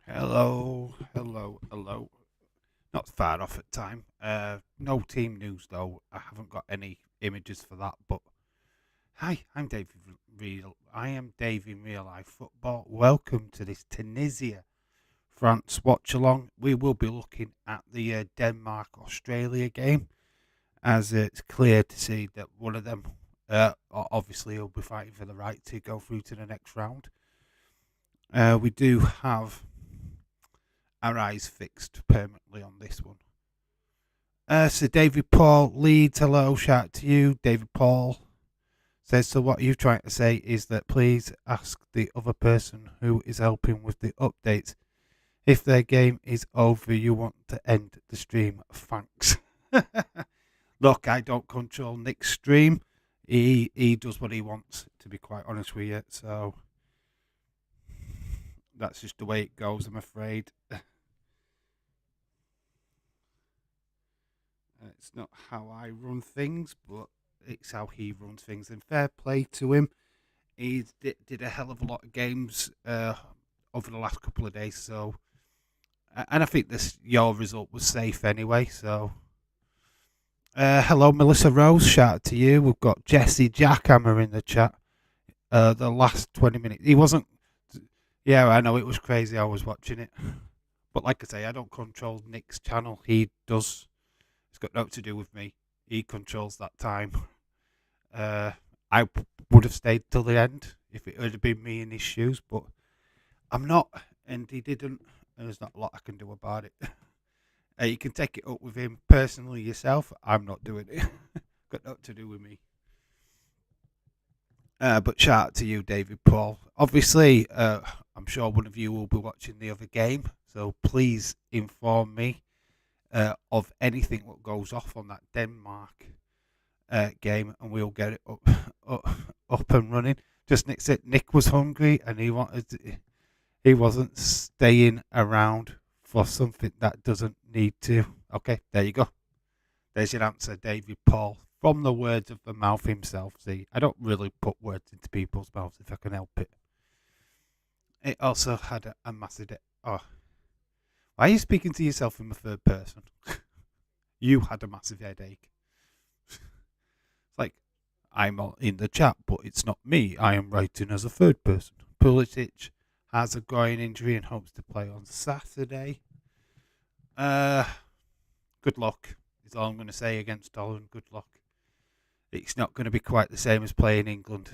Hello, hello, hello. Not far off at time. No team news though. I haven't got any images for that. But hi, I'm Dave. I am Dave in real life football. Welcome to this Tunisia France watch along. We will be looking at the Denmark Australia game, as it's clear to see that one of them, obviously, will be fighting for the right to go through to the next round. We do have our eyes fixed permanently on this one. So David Paul leads. Hello, shout out to you. David Paul says, so what you're trying to say is that please ask the other person who is helping with the updates. If their game is over, you want to end the stream. Thanks. Look, I don't control Nick's stream. He does what he wants, to be quite honest with you. So that's just the way it goes, I'm afraid. It's not how I run things, but it's how he runs things. And fair play to him. He did a hell of a lot of games over the last couple of days. So, and I think your result was safe anyway. So, hello, Melissa Rose. Shout out to you. We've got Jesse Jackhammer in the chat. The last 20 minutes, he wasn't. Yeah, I know it was crazy. I was watching it, but like I say, I don't control Nick's channel. He does. It's got nothing to do with me. He controls that time. I would have stayed till the end if it had been me in his shoes, but I'm not, and he didn't, and there's not a lot I can do about it. You can take it up with him personally yourself. I'm not doing it. Got nothing to do with me. But shout out to you, David Paul. Obviously, I'm sure one of you will be watching the other game, so please inform me of anything that goes off on that Denmark game, and we'll get it up and running. Just Nick said Nick was hungry and he wasn't staying around for something that doesn't need to. Okay, there you go. There's your answer, David Paul, from the words of the mouth himself. See, I don't really put words into people's mouths if I can help it. It also had a massive. Oh, why are you speaking to yourself in the third person? You had a massive headache. Like, I'm in the chat, but it's not me. I am writing as a third person. Pulisic has a groin injury and hopes to play on Saturday. Good luck is all I'm going to say against Holland. Good luck. It's not going to be quite the same as playing England.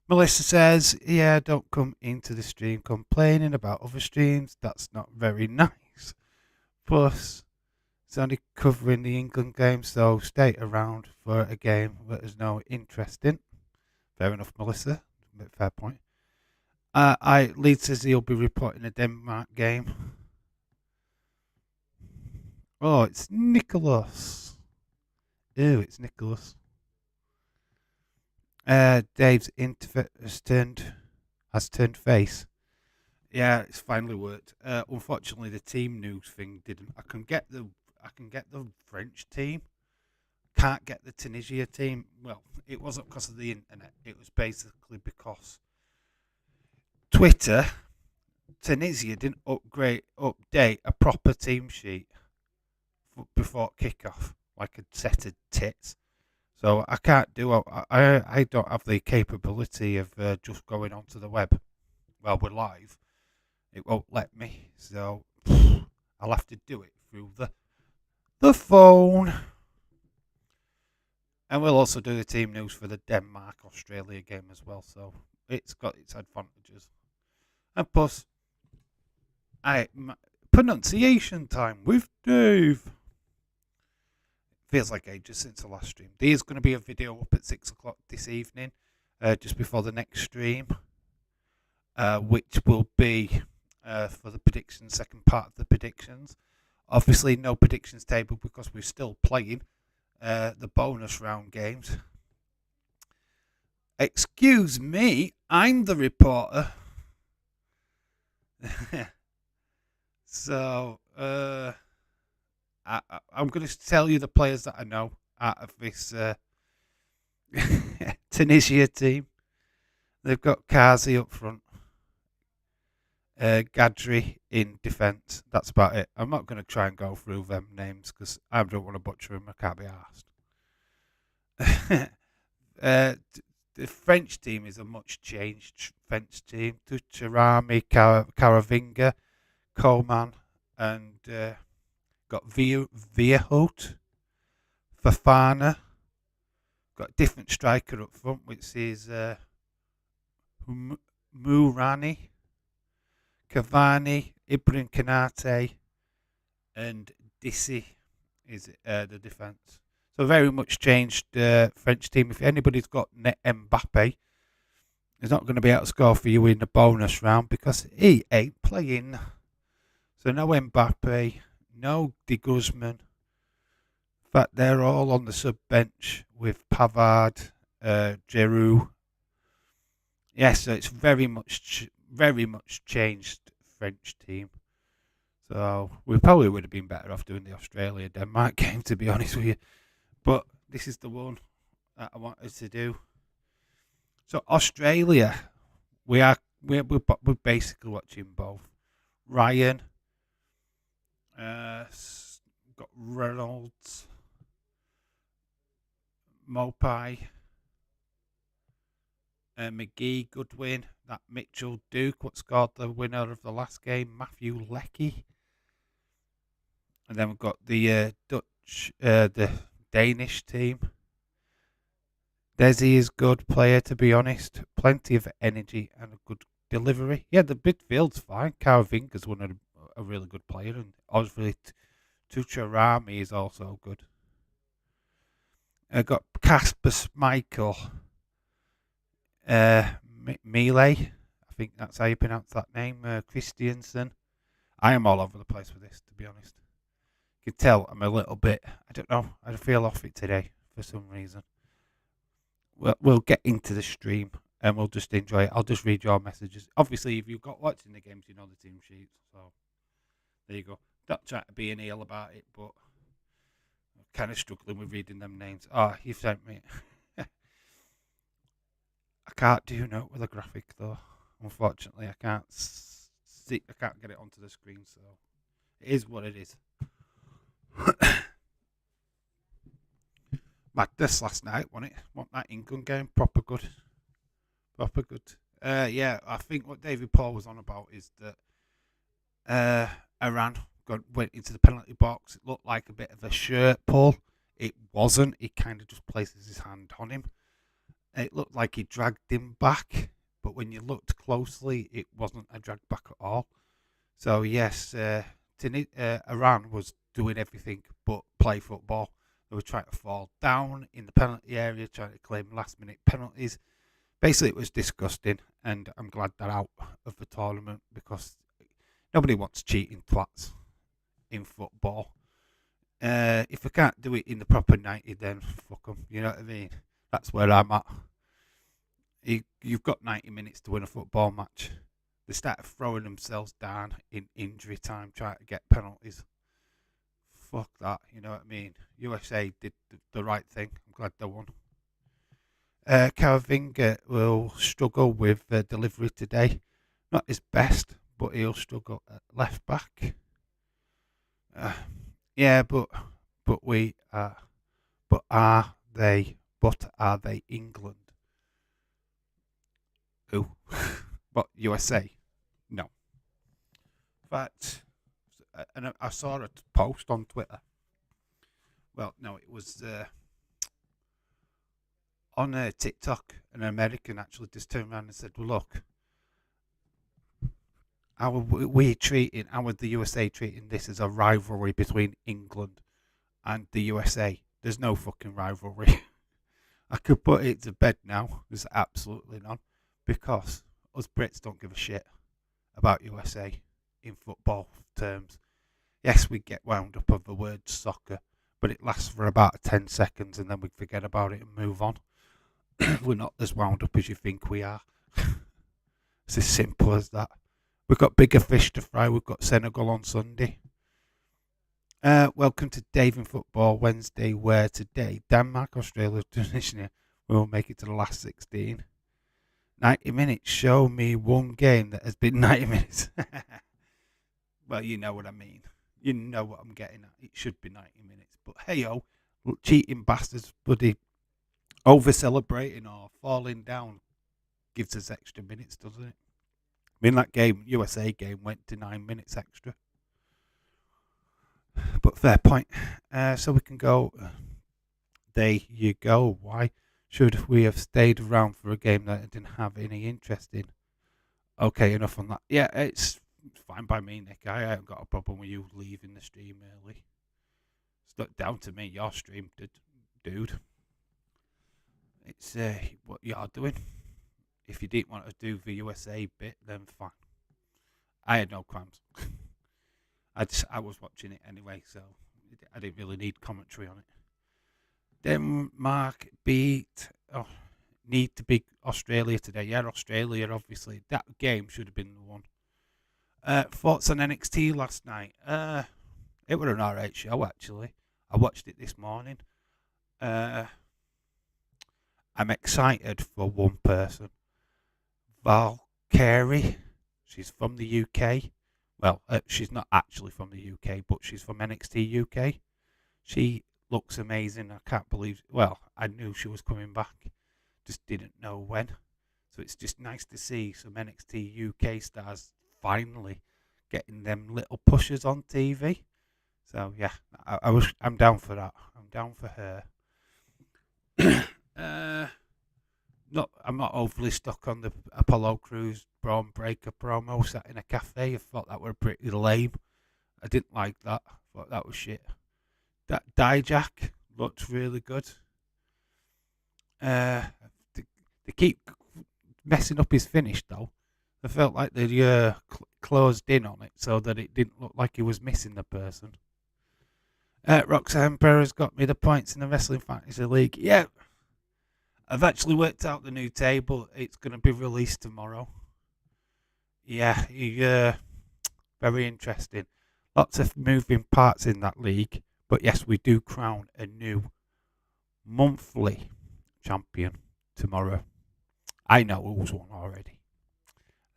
Melissa says, yeah, don't come into the stream complaining about other streams. That's not very nice. Plus, it's only covering the England game, so stay around for a game that is no interest in. Fair enough, Melissa. Fair point. Lead says he'll be reporting a Denmark game. Oh, it's Nicholas. Ew, it's Nicholas. Dave's interface has turned face. Yeah, it's finally worked. Unfortunately, the team news thing didn't. I can get the French team. Can't get the Tunisia team. Well, it wasn't because of the internet. It was basically because Twitter, Tunisia didn't update a proper team sheet before kickoff, like a set of tits. So I can't do. I don't have the capability of just going onto the web. Well, we're live. It won't let me, so I'll have to do it through the phone. And we'll also do the team news for the Denmark Australia game as well. So it's got its advantages. And plus, pronunciation time with Dave. Feels like ages since the last stream. There's going to be a video up at 6 o'clock this evening, just before the next stream, which will be for the predictions, second part of the predictions. Obviously, no predictions table because we're still playing the bonus round games. Excuse me, I'm the reporter. So, I'm going to tell you the players that I know out of this Tunisia team. They've got Kazi up front. Gadri in defence. That's about it. I'm not going to try and go through them names because I don't want to butcher them. I can't be asked. The French team is a much changed French team. Tucharami, Caravinga, Coleman, and got Vierhout, Fafana. Got a different striker up front, which is Mourani, Cavani, Ibrahim Kanate, and Dissy is the defence. So very much changed French team. If anybody's got Mbappe, he's not going to be able to score for you in the bonus round because he ain't playing. So no Mbappe, no De Guzman. In fact, they're all on the sub bench with Pavard, Giroud. Yes, so it's very much changed French team. So we probably would have been better off doing the Australia-Denmark game, to be honest with you. But this is the one that I wanted to do. So Australia, we're basically watching both. Ryan, got Reynolds, Mopai, McGee, Goodwin, that Mitchell Duke, what scored the winner of the last game, Matthew Leckie. And then we've got the the Danish team. Desi is a good player, to be honest. Plenty of energy and a good delivery. Yeah, the midfield's fine. Caravinga's a really good player. And obviously, Tucharami is also good. I got Kasper Schmeichel. Melee. I think that's how you pronounce that name. Christiansen. I am all over the place with this, to be honest. You can tell I'm a little bit, I don't know, I feel off it today for some reason. We'll get into the stream and we'll just enjoy it. I'll just read your messages. Obviously, if you've got watching the games, you know the team sheets. So there you go. Not trying to be an eel about it, but I'm kind of struggling with reading them names. Oh, you sent me. I can't do note with a graphic though. Unfortunately, I can't see. I can't get it onto the screen, so it is what it is. Madness last night, wasn't it? Wasn't that England game? Proper good. Yeah, I think what David Paul was on about is that Iran went into the penalty box. It looked like a bit of a shirt pull. It wasn't. He kind of just places his hand on him. It looked like he dragged him back, but when you looked closely, it wasn't a drag back at all. So yes, Iran was doing everything but play football. They were trying to fall down in the penalty area, trying to claim last-minute penalties. Basically, it was disgusting, and I'm glad they're out of the tournament because nobody wants cheating twats in football. If I can't do it in the proper 90, then fuck them. You know what I mean? That's where I'm at. You've got 90 minutes to win a football match. They started throwing themselves down in injury time, trying to get penalties. Fuck that, you know what I mean? USA did the right thing. I'm glad they won. Caravinga will struggle with delivery today. Not his best, but he'll struggle at left back. Yeah, but are they England? Who? What, USA? No. But and I saw a post on Twitter. Well, no, it was on TikTok. An American actually just turned around and said, well, look, how are the USA treating this as a rivalry between England and the USA? There's no fucking rivalry. I could put it to bed now. There's absolutely none. Because us Brits don't give a shit about USA in football terms. Yes, we get wound up of the word soccer, but it lasts for about 10 seconds and then we forget about it and move on. We're not as wound up as you think we are. It's as simple as that. We've got bigger fish to fry. We've got Senegal on Sunday. Welcome to Dave in Football Wednesday, where today Denmark, Australia, Tunisia will make it to the last 16. 90 minutes. Show me one game that has been 90 minutes. Well, you know what I mean. You know what I'm getting at. It should be 90 minutes. But hey, cheating bastards, buddy, over celebrating or falling down gives us extra minutes, doesn't it? I mean, that game, USA game, went to 9 minutes extra. But fair point. So we can go. There you go. Why should we have stayed around for a game that I didn't have any interest in? Okay, enough on that. Yeah, it's fine by me, Nick. I haven't got a problem with you leaving the stream early. It's not down to me. Your stream, dude. It's what you're doing. If you didn't want to do the USA bit, then fine. I had no qualms. I was watching it anyway, so I didn't really need commentary on it. Denmark need to beat Australia today. Yeah, Australia, obviously. That game should have been the one. Thoughts on NXT last night? It was an alright show, actually. I watched it this morning. I'm excited for one person. Valkyrie. She's from the UK. Well, she's not actually from the UK, but she's from NXT UK. She looks amazing. I can't believe. Well, I knew she was coming back, just didn't know when. So it's just nice to see some NXT UK stars finally getting them little pushes on TV. So yeah, I'm down for that. I'm down for her. I'm not overly stuck on the Apollo Crews Braun Breaker promo set in a cafe. I thought that were pretty lame. I didn't like that. I thought that was shit. That Dijak looked really good. They keep messing up his finish though. I felt like they closed in on it so that it didn't look like he was missing the person. Roxanne Perez got me the points in the Wrestling Fantasy League. Yeah, I've actually worked out the new table. It's going to be released tomorrow. Yeah, very interesting. Lots of moving parts in that league. But yes, we do crown a new monthly champion tomorrow. I know who's won already.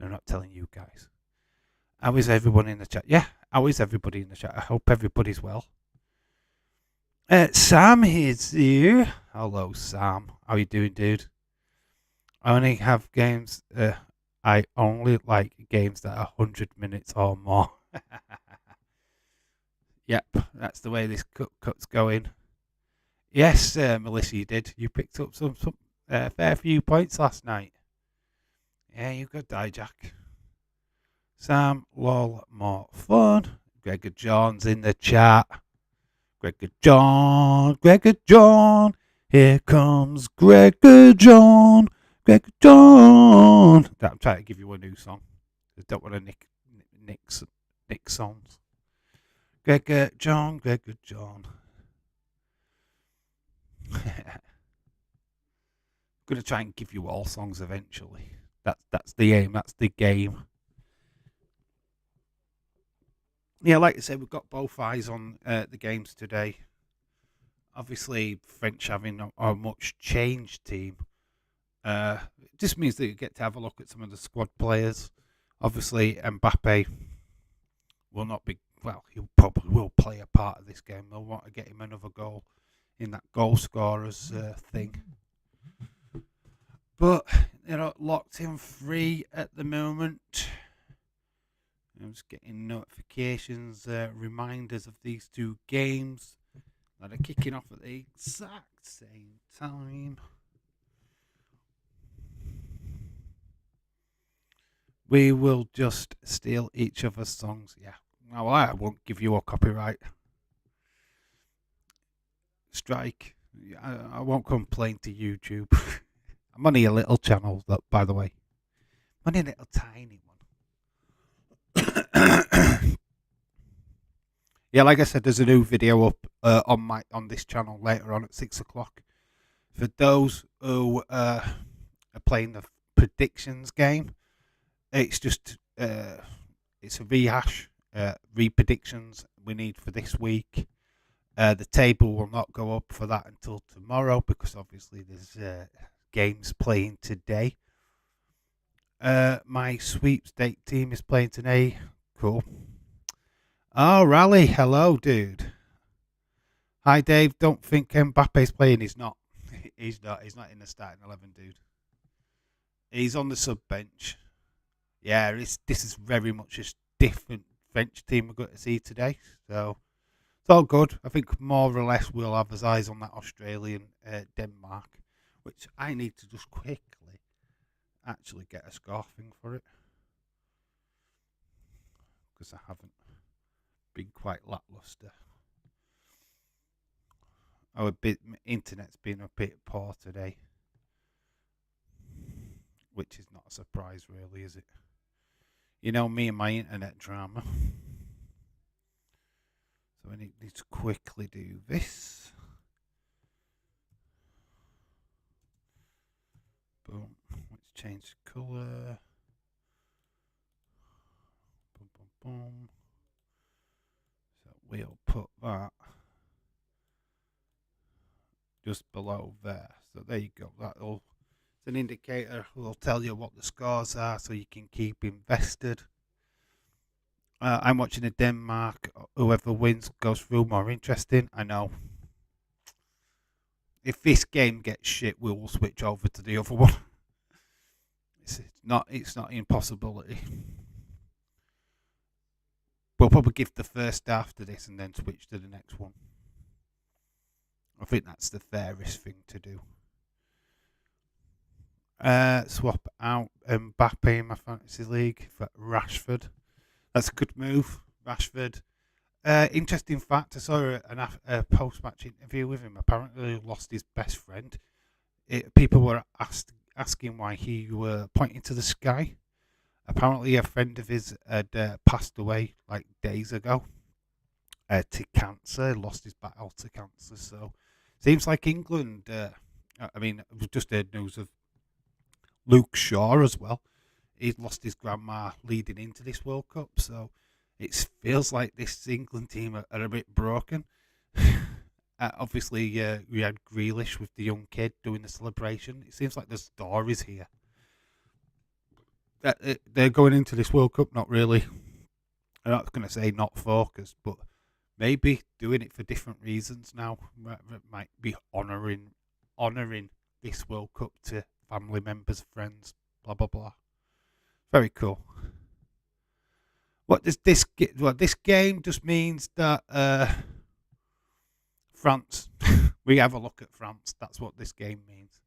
I'm not telling you guys. How is everyone in the chat? Yeah, how is everybody in the chat? I hope everybody's well. Sam is here. Hello, Sam. How you doing, dude? I only have games. I only like games that are 100 minutes or more. Yep, that's the way this cut's going. Yes, Melissa, you did. You picked up some fair few points last night. Yeah, you got Dijak. Sam, lol, more fun. Gregor John's in the chat. Gregor John. Here comes Gregor John. Gregor John. I'm trying to give you a new song. I don't want to nick songs. Gregor John. I'm going to try and give you all songs eventually. That's the aim. That's the game. Yeah, like I said, we've got both eyes on the games today. Obviously, French having a much changed team. It just means that you get to have a look at some of the squad players. Obviously, Mbappe will not be. Well, he probably will play a part of this game. They'll want to get him another goal in that goal scorers thing. But they're not locked in free at the moment. I'm just getting notifications, reminders of these two games that are kicking off at the exact same time. We will just steal each other's songs. Yeah. Well, I won't give you a copyright strike. I won't complain to YouTube. I'm only a little channel, by the way. I'm only a little tiny one. Yeah, like I said, there's a new video up on this channel later on at 6 o'clock. For those who are playing the predictions game, it's just it's a rehash, re-predictions we need for this week. The table will not go up for that until tomorrow because obviously there's games playing today. My sweepstake team is playing today. Cool. Oh, Rally. Hello, dude. Hi, Dave. Don't think Mbappe's playing. He's not. He's not. He's not in the starting 11, dude. He's on the sub bench. Yeah, this is very much a different French team we're going to see today. So it's all good. I think more or less we'll have his eyes on that Australian Denmark, which I need to just quickly actually get a scarfing for it because I haven't been quite lackluster. Oh, internet's been a bit poor today, which is not a surprise, really, is it? You know me and my internet drama. So I need to quickly do this. Boom. Let's change the colour. Boom, boom, boom. So we'll put that just below there. So there you go. It's an indicator. Will tell you what the scores are, so you can keep invested. I'm watching the Denmark. Whoever wins goes through. More interesting. I know. If this game gets shit, we will switch over to the other one. It's not an impossibility. We'll probably give the first after this and then switch to the next one. I think that's the fairest thing to do. Swap out Mbappe in my fantasy league for Rashford. That's a good move, Rashford. Interesting fact, I saw a post-match interview with him. Apparently, he lost his best friend. People were asking why he were pointing to the sky. Apparently, a friend of his had passed away like days ago to cancer. Lost his battle to cancer. So, seems like England. We've just heard news of Luke Shaw as well. He's lost his grandma leading into this World Cup, so it feels like this England team are a bit broken. Obviously, we had Grealish with the young kid doing the celebration. It seems like the stories here. They're going into this World Cup not really, I'm not going to say not focused, but maybe doing it for different reasons now. Might be honouring this World Cup to family members, friends, blah, blah, blah. Very cool. This game just means that France, we have a look at France. That's what this game means.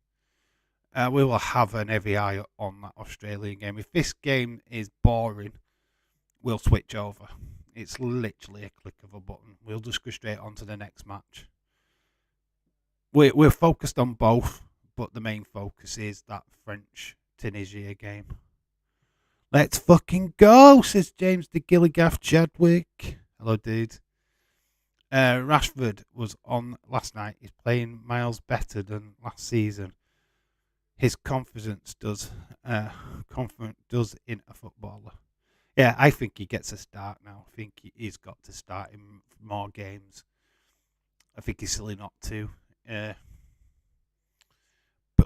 We will have an heavy eye on that Australian game. If this game is boring, we'll switch over. It's literally a click of a button. We'll just go straight on to the next match. We're focused on both, but the main focus is that French Tunisia game. Let's fucking go, says James de Gilligaff Chadwick. Hello, dude. Rashford was on last night. He's playing miles better than last season. His confidence does in a footballer. Yeah, I think he gets a start now. I think he's got to start in more games. I think he's silly not to. But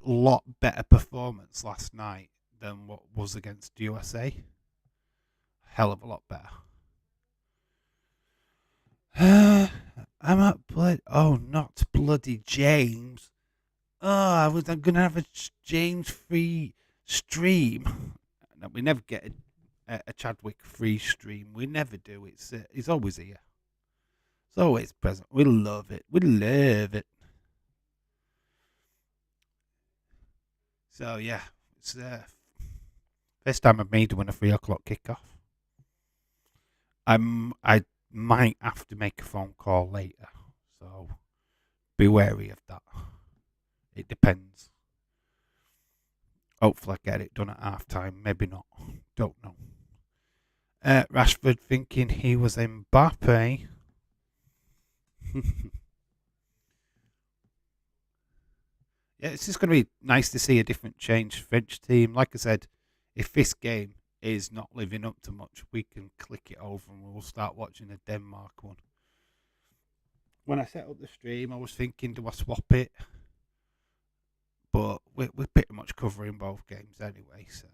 a lot better performance last night than what was against USA. Hell of a lot better. I'm at blood. Oh, not bloody James. I'm going to have a James free stream. No, we never get a Chadwick free stream. We never do. He's always here. It's always present. We love it. We love it. So yeah, it's first time I've made when a 3 o'clock kickoff. I might have to make a phone call later, so be wary of that. It depends. Hopefully I get it done at half time. Maybe not. Don't know. Rashford thinking he was Mbappe. Yeah, it's just going to be nice to see a different change French team. Like I said, if this game is not living up to much, we can click it over and we'll start watching the Denmark one. When I set up the stream, I was thinking, do I swap it? But we're pretty much covering both games anyway, so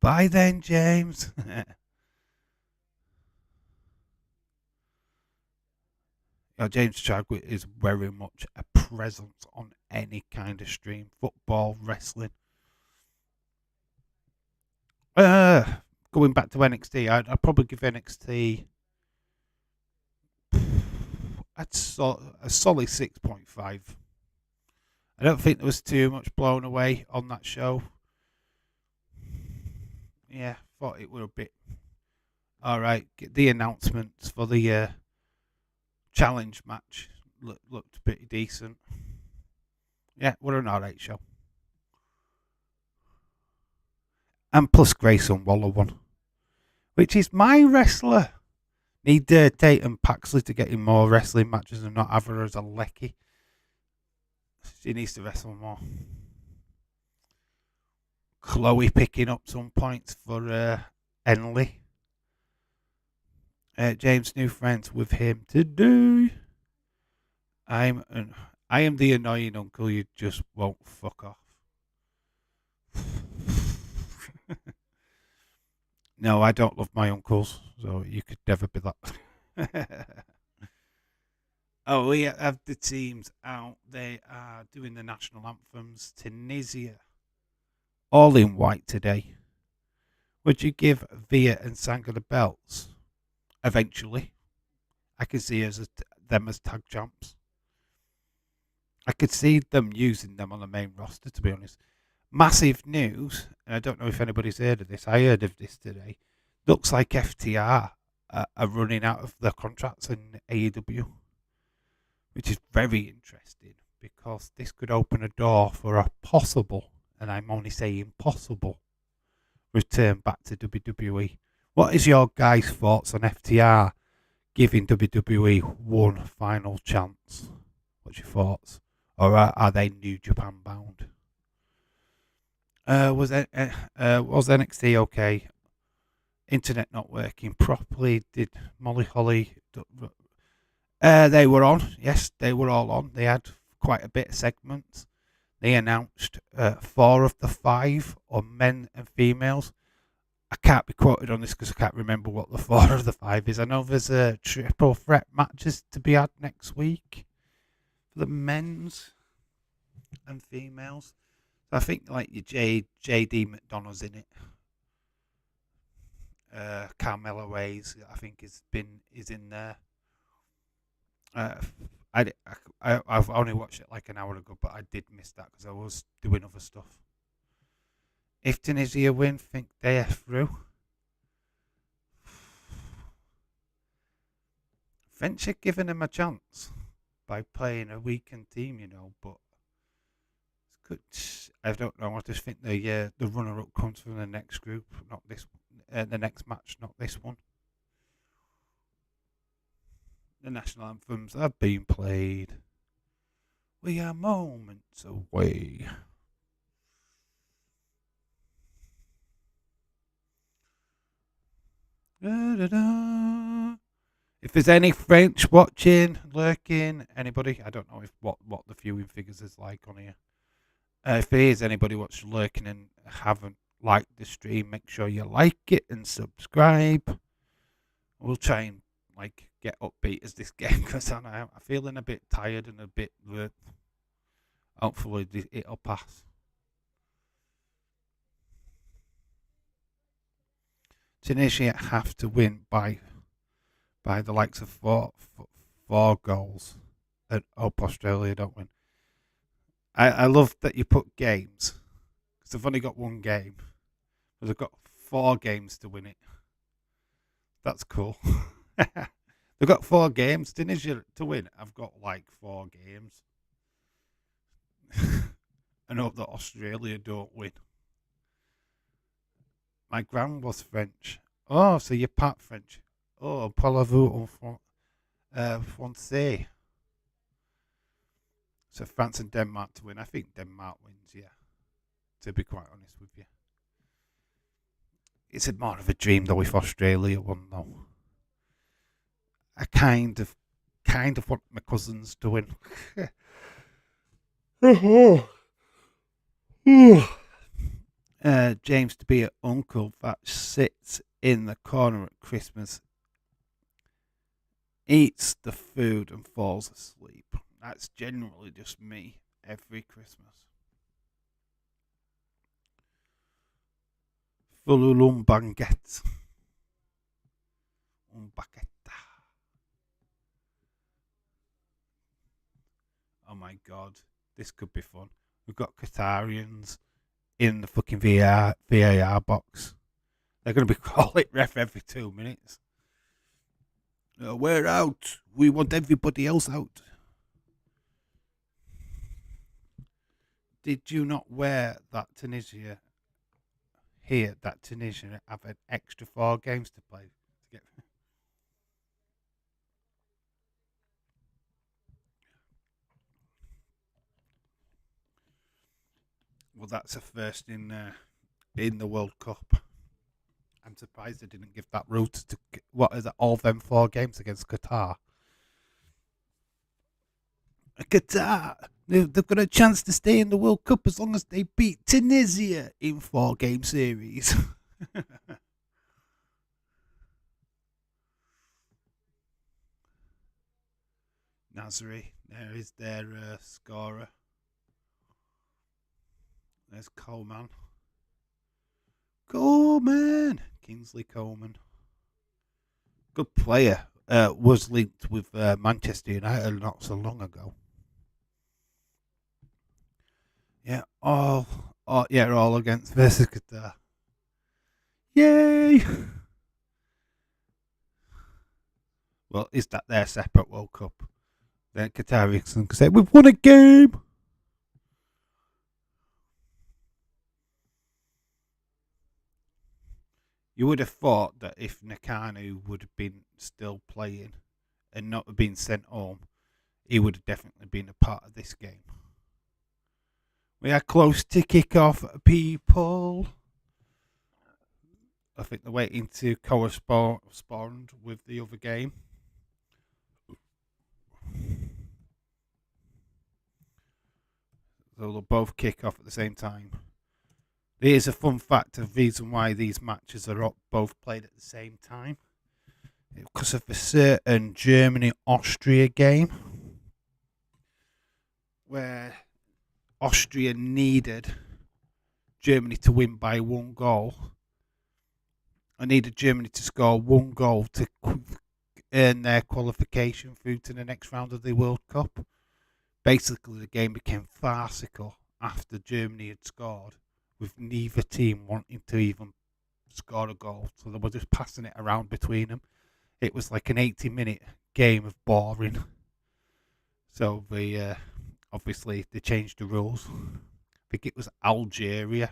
Bye then, James. James Chadwick is very much a presence on any kind of stream. Football, wrestling. Going back to NXT, I'd probably give NXT a solid 6.5. I don't think there was too much blown away on that show. Yeah, thought it were a bit alright. The announcements for the challenge match looked pretty decent. Yeah, we're an alright show. And plus Grayson Waller won, which is my wrestler. Need Tatum Paxley to get in more wrestling matches and not have her as a lecky. She needs to wrestle more. Chloe picking up some points for Enley. James, new friends with him today. I am the annoying uncle you just won't fuck off. No, I don't love my uncles, so you could never be that. Oh, we have the teams out. They are doing the national anthems. Tunisia, all in white today. Would you give Via and Sanga the belts? Eventually. I can see them as tag champs. I could see them using them on the main roster, to be honest. Massive news, and I don't know if anybody's heard of this. I heard of this today. Looks like FTR are running out of their contracts in AEW, which is very interesting because this could open a door for a possible, and I'm only saying possible, return back to WWE. What is your guys' thoughts on FTR giving WWE one final chance? What's your thoughts? Or are they New Japan bound? Was NXT okay? Internet not working properly? Did Molly Holly? They were on. Yes, they were all on. They had quite a bit of segments. They announced 4 of the 5 are men and females. I can't be quoted on this because I can't remember what the 4 of the 5 is. I know there's a triple threat matches to be had next week for the men's and females. So I think like your JD McDonough's in it. Carmelo Hayes, I think, is in there. I've only watched it like an hour ago, but I did miss that because I was doing other stuff. If Tunisia win, think they are through. French are giving them a chance by playing a weakened team, but I don't know. I just think the runner-up comes from the next group, not this. The next match, not this one. The national anthems have been played. We are moments away. Da, da, da. If there's any French watching, lurking, anybody, I don't know what the viewing figures is like on here. If there is anybody watching, lurking, and haven't liked the stream, make sure you like it and subscribe. We'll try and get upbeat as this game goes on. I'm feeling a bit tired and a bit. Hopefully it'll pass. Tunisia have to win by the likes of four goals, and hope Australia don't win. I love that you put games because they've only got one game, but they've got 4 games to win it. That's cool. They've got 4 games. Tunisia to win. I've got 4 games. And hope that Australia don't win. My gran was French. Oh, so you're part French. Oh, parlez-vous en français? So France and Denmark to win. I think Denmark wins, yeah. To be quite honest with you. It's more of a dream though if Australia won though. I kind of want my cousins to win. James to be an uncle that sits in the corner at Christmas, eats the food and falls asleep. That's generally just me every Christmas. Fululum banget. Un baguette. Oh my god, this could be fun. We've got Qatarians in the fucking VAR box. They're going to be calling ref every 2 minutes. We're out. We want everybody else out. Did you not wear that Tunisia here? That Tunisia have an extra 4 games to play to get. Well, that's a first in the World Cup. I'm surprised they didn't give that route to what is it? All them 4 games against Qatar. Qatar, they've got a chance to stay in the World Cup as long as they beat Tunisia in 4-game series. Nasri, there is their scorer. There's Coleman. Kingsley Coleman. Good player. Was linked with Manchester United not so long ago. Yeah, all against versus Qatar. Yay! Well, is that their separate World Cup? Then Qatarians can say, we've won a game! You would have thought that if Nakanu would have been still playing and not have been sent home, he would have definitely been a part of this game. We are close to kick off, people. I think they're waiting to correspond with the other game. So they'll both kick off at the same time. Here's a fun fact of the reason why these matches are both played at the same time. Because of a certain Germany-Austria game where Austria needed Germany to win by 1 goal. I needed Germany to score 1 goal to earn their qualification through to the next round of the World Cup. Basically, the game became farcical after Germany had scored, with neither team wanting to even score a goal. So they were just passing it around between them. It was like an 80-minute game of boring. So they obviously they changed the rules. I think it was Algeria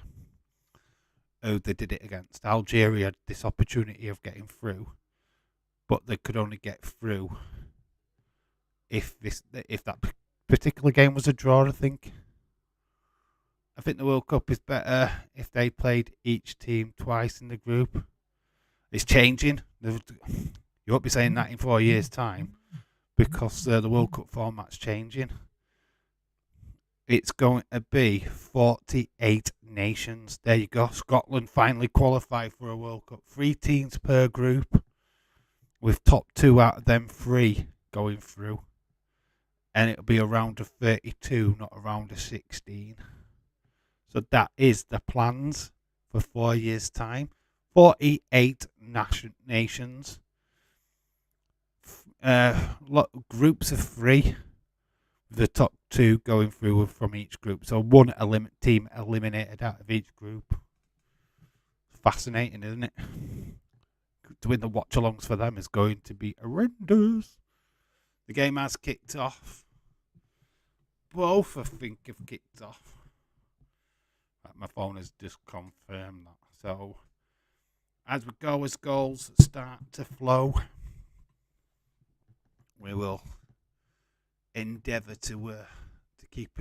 who they did it against. Algeria had this opportunity of getting through, but they could only get through if that particular game was a draw, I think. I think the World Cup is better if they played each team twice in the group. It's changing. You won't be saying that in 4 years' time because the World Cup format's changing. It's going to be 48 nations. There you go. Scotland finally qualified for a World Cup. 3 teams per group, with top 2 out of them 3 going through. And it'll be a round of 32, not a round of 16. So that is the plans for 4 years' time. 48 nations. Groups of 3. The top 2 going through from each group. So 1 team eliminated out of each group. Fascinating, isn't it? Doing the watch-alongs for them is going to be horrendous. The game has kicked off. Both, I think, have kicked off. My phone has just confirmed that. So, as we go, as goals start to flow, we will endeavour to keep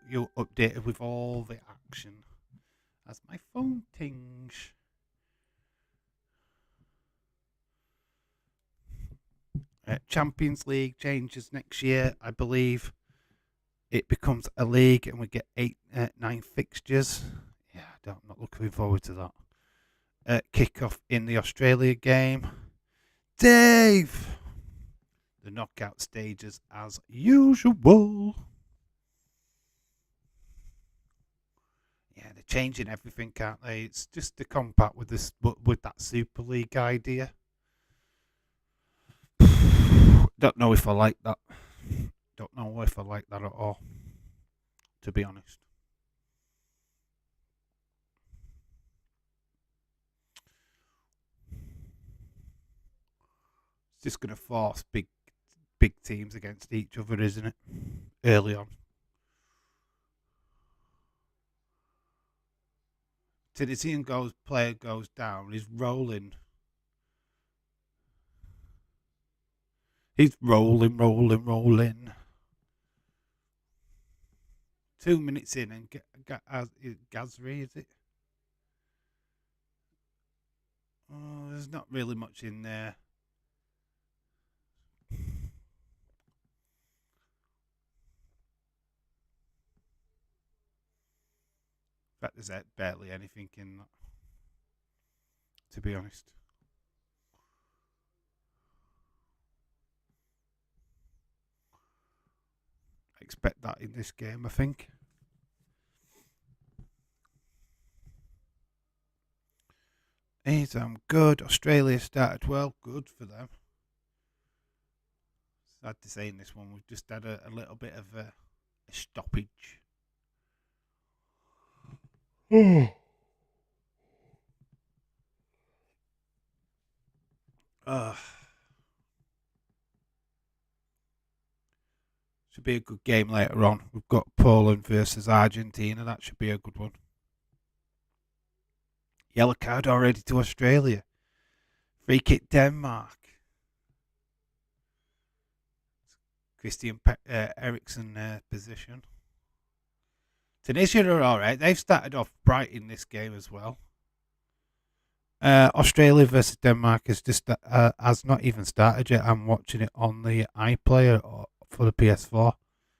you updated with all the action. As my phone tings. Champions League changes next year, I believe. It becomes a league and we get 9 fixtures. Yeah, I not looking forward to that. Kick-off in the Australia game. Dave! The knockout stages as usual. Yeah, they're changing everything, can't they? It's just to combat with this, with that Super League idea. Don't know if I like that. Don't know if I like that at all, to be honest. It's just going to force big teams against each other, isn't it? Early on. Tunisian player goes down. He's rolling. He's rolling. 2 minutes in and Gazri, is it? Oh, there's not really much in there. In fact, there's barely anything in that, to be honest. I expect that in this game, I think. He's good. Australia started well. Good for them. Sad to say in this one, we've just had a little bit of a stoppage. Should be a good game later on. We've got Poland versus Argentina. That should be a good one. Yellow card already to Australia. Free kick Denmark. Christian Eriksen position. Tunisia are alright. They've started off bright in this game as well. Australia versus Denmark has not even started yet. I'm watching it on the iPlayer for the PS4.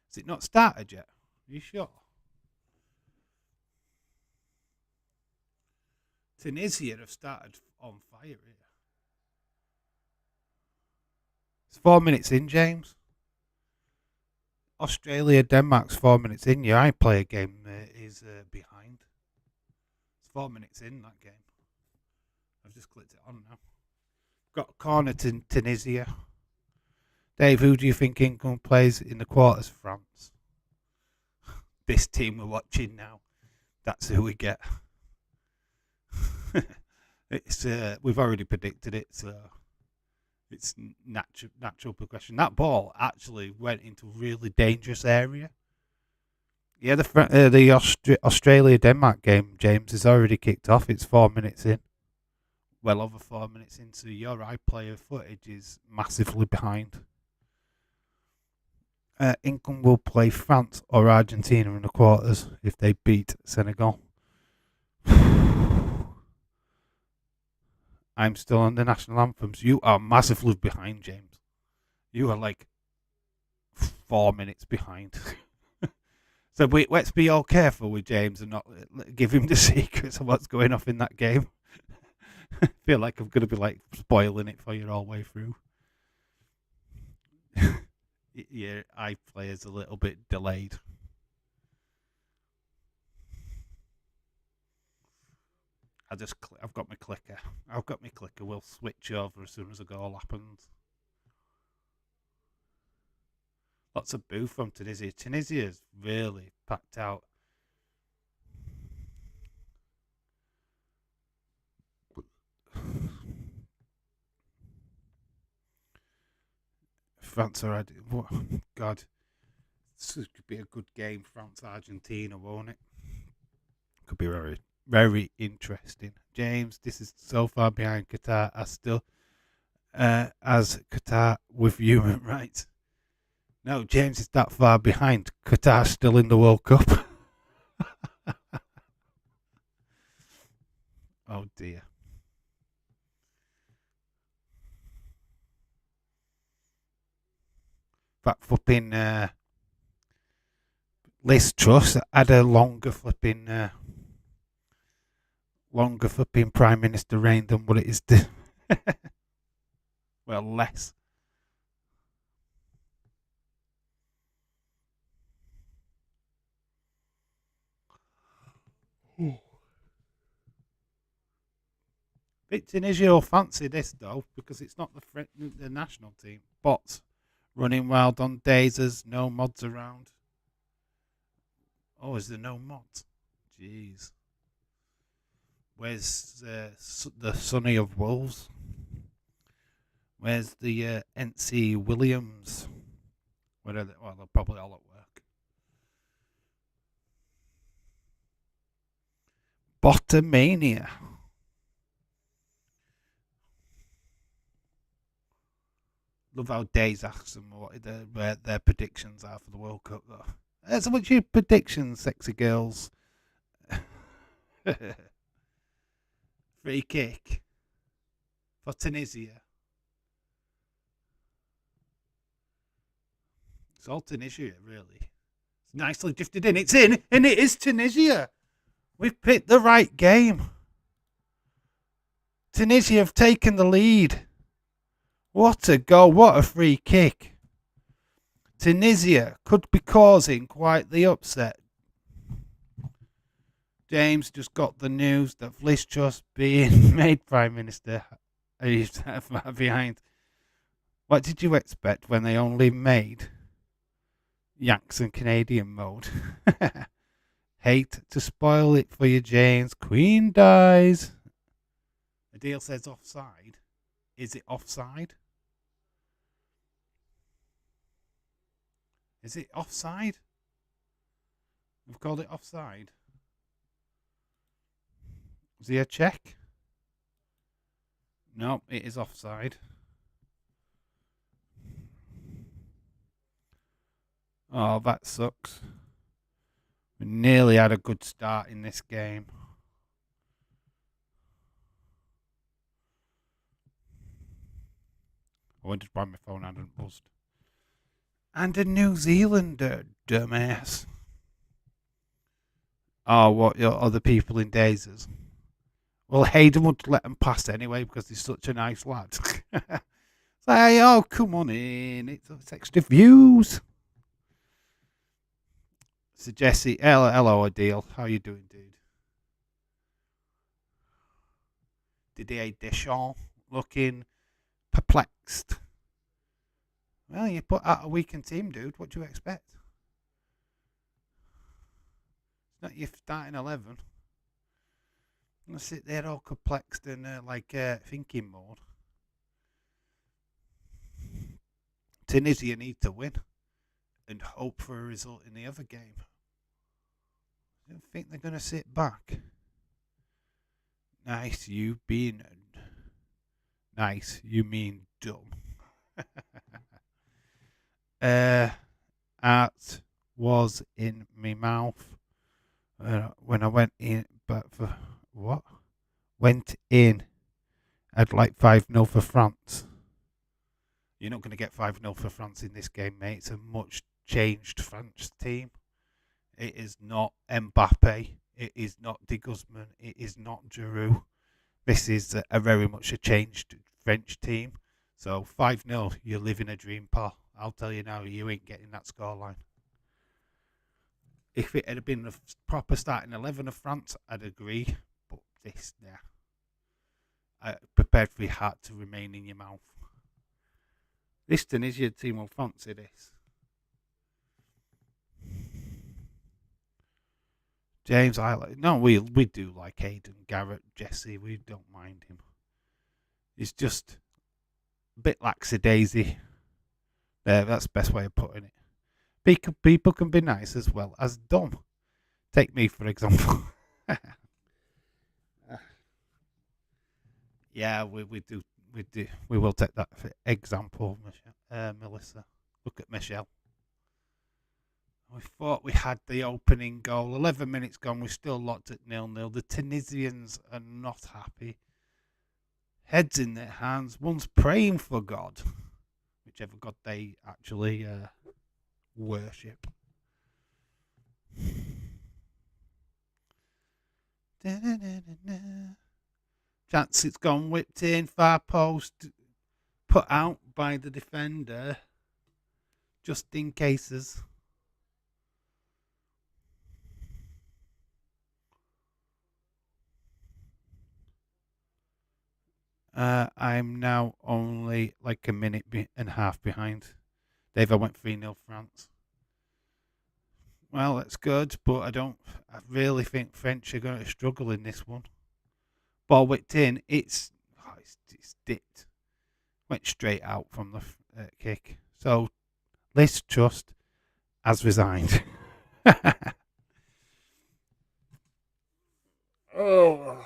Has it not started yet? Are you sure? Tunisia have started on fire here. It's 4 minutes in, James. Australia, Denmark's 4 minutes in. Your iPlayer game is behind. It's 4 minutes in that game. I've just clicked it on now. Got a corner to Tunisia. Dave, who do you think England plays in the quarters? France. This team we're watching now. That's who we get. It's we've already predicted it, so it's natural progression. That ball actually went into a really dangerous area. Yeah, the Australia Denmark game, James, is already kicked off. It's 4 minutes in. Well over 4 minutes in, so your iPlayer footage is massively behind. England will play France or Argentina in the quarters if they beat Senegal. I'm still on the national anthems. You are massively behind, James. You are like 4 minutes behind. So let's be all careful with James and not give him the secrets of what's going off in that game. I feel like I'm going to be like spoiling it for you all the way through. Your iPlayer is a little bit delayed. I've got my clicker. We'll switch over as soon as the goal happens. Lots of boo from Tunisia. Tunisia's really packed out. France or God, this could be a good game. France Argentina, won't it? Could be very, very interesting. James, this is so far behind Qatar as Qatar with human rights. No, James is that far behind. Qatar's still in the World Cup. Oh dear. That flipping Liz Truss had a longer flipping longer for being Prime Minister reign than what it is to. Well, less. Bit Tunisia will fancy this though, because it's not the national team. Bots running wild on days as no mods around. Oh, is there no mods? Jeez. Where's the Sonny of Wolves? Where's the NC Williams? Where are they? Well, they're probably all at work. Bottomania. Love how Days asks them where their predictions are for the World Cup, though. So what's your predictions, sexy girls? Free kick for Tunisia. It's all Tunisia, really. It's nicely drifted in. It's in, and it is Tunisia. We've picked the right game. Tunisia have taken the lead. What a goal. What a free kick. Tunisia could be causing quite the upset. James just got the news that Fliss Truss being made Prime Minister. He's behind. What did you expect when they only made Yanks and Canadian mode? Hate to spoil it for you, James. Queen dies. Adil says offside. Is it offside? Is it offside? We've called it offside. Is he a check? No, it is offside. Oh, that sucks. We nearly had a good start in this game. I wondered why my phone hadn't buzzed. And a New Zealander, dumbass. Oh, what, your other people in Dazers? Well, Hayden would let them pass anyway because he's such a nice lad. Say, oh, come on in. It's extra views. So, Jesse, hello, Adil. How you doing, dude? Didier Deschamps looking perplexed. Well, you put out a weakened team, dude. What do you expect? It's not your starting 11. I sit there all perplexed and thinking mode. Tunisia need to win and hope for a result in the other game. I don't think they're going to sit back. Nice, you being nice. You mean dumb. Art was in my mouth when I went in, but for what? Went in. I'd like 5-0 for France. You're not going to get 5-0 for France in this game, mate. It's a much changed French team. It is not Mbappe. It is not De Guzman. It is not Giroud. This is a very much a changed French team. So 5-0, you're living a dream, pal. I'll tell you now, you ain't getting that scoreline. If it had been a proper starting 11 of France, I'd agree. But this, yeah. I prepared for your heart to remain in your mouth. This Tunisia team will fancy this. James, we do like Hayden, Garrett, Jesse. We don't mind him. He's just a bit lackadaisy. There, that's the best way of putting it. People can be nice as well as dumb. Take me for example. Yeah, we will take that for example, Melissa. Look at Michelle. We thought we had the opening goal. 11 minutes gone, we're still locked at 0-0. The Tunisians are not happy. Heads in their hands. One's praying for God, whichever God they actually worship. Chance it's gone, whipped in, far post, put out by the defender, just in cases. I'm now only like a minute and a half behind. Dave, I went 3-0 France. Well, that's good, but I really think French are going to struggle in this one. Ball whipped in, it's dipped. Went straight out from the kick. So, Liz Trust has resigned. Oh.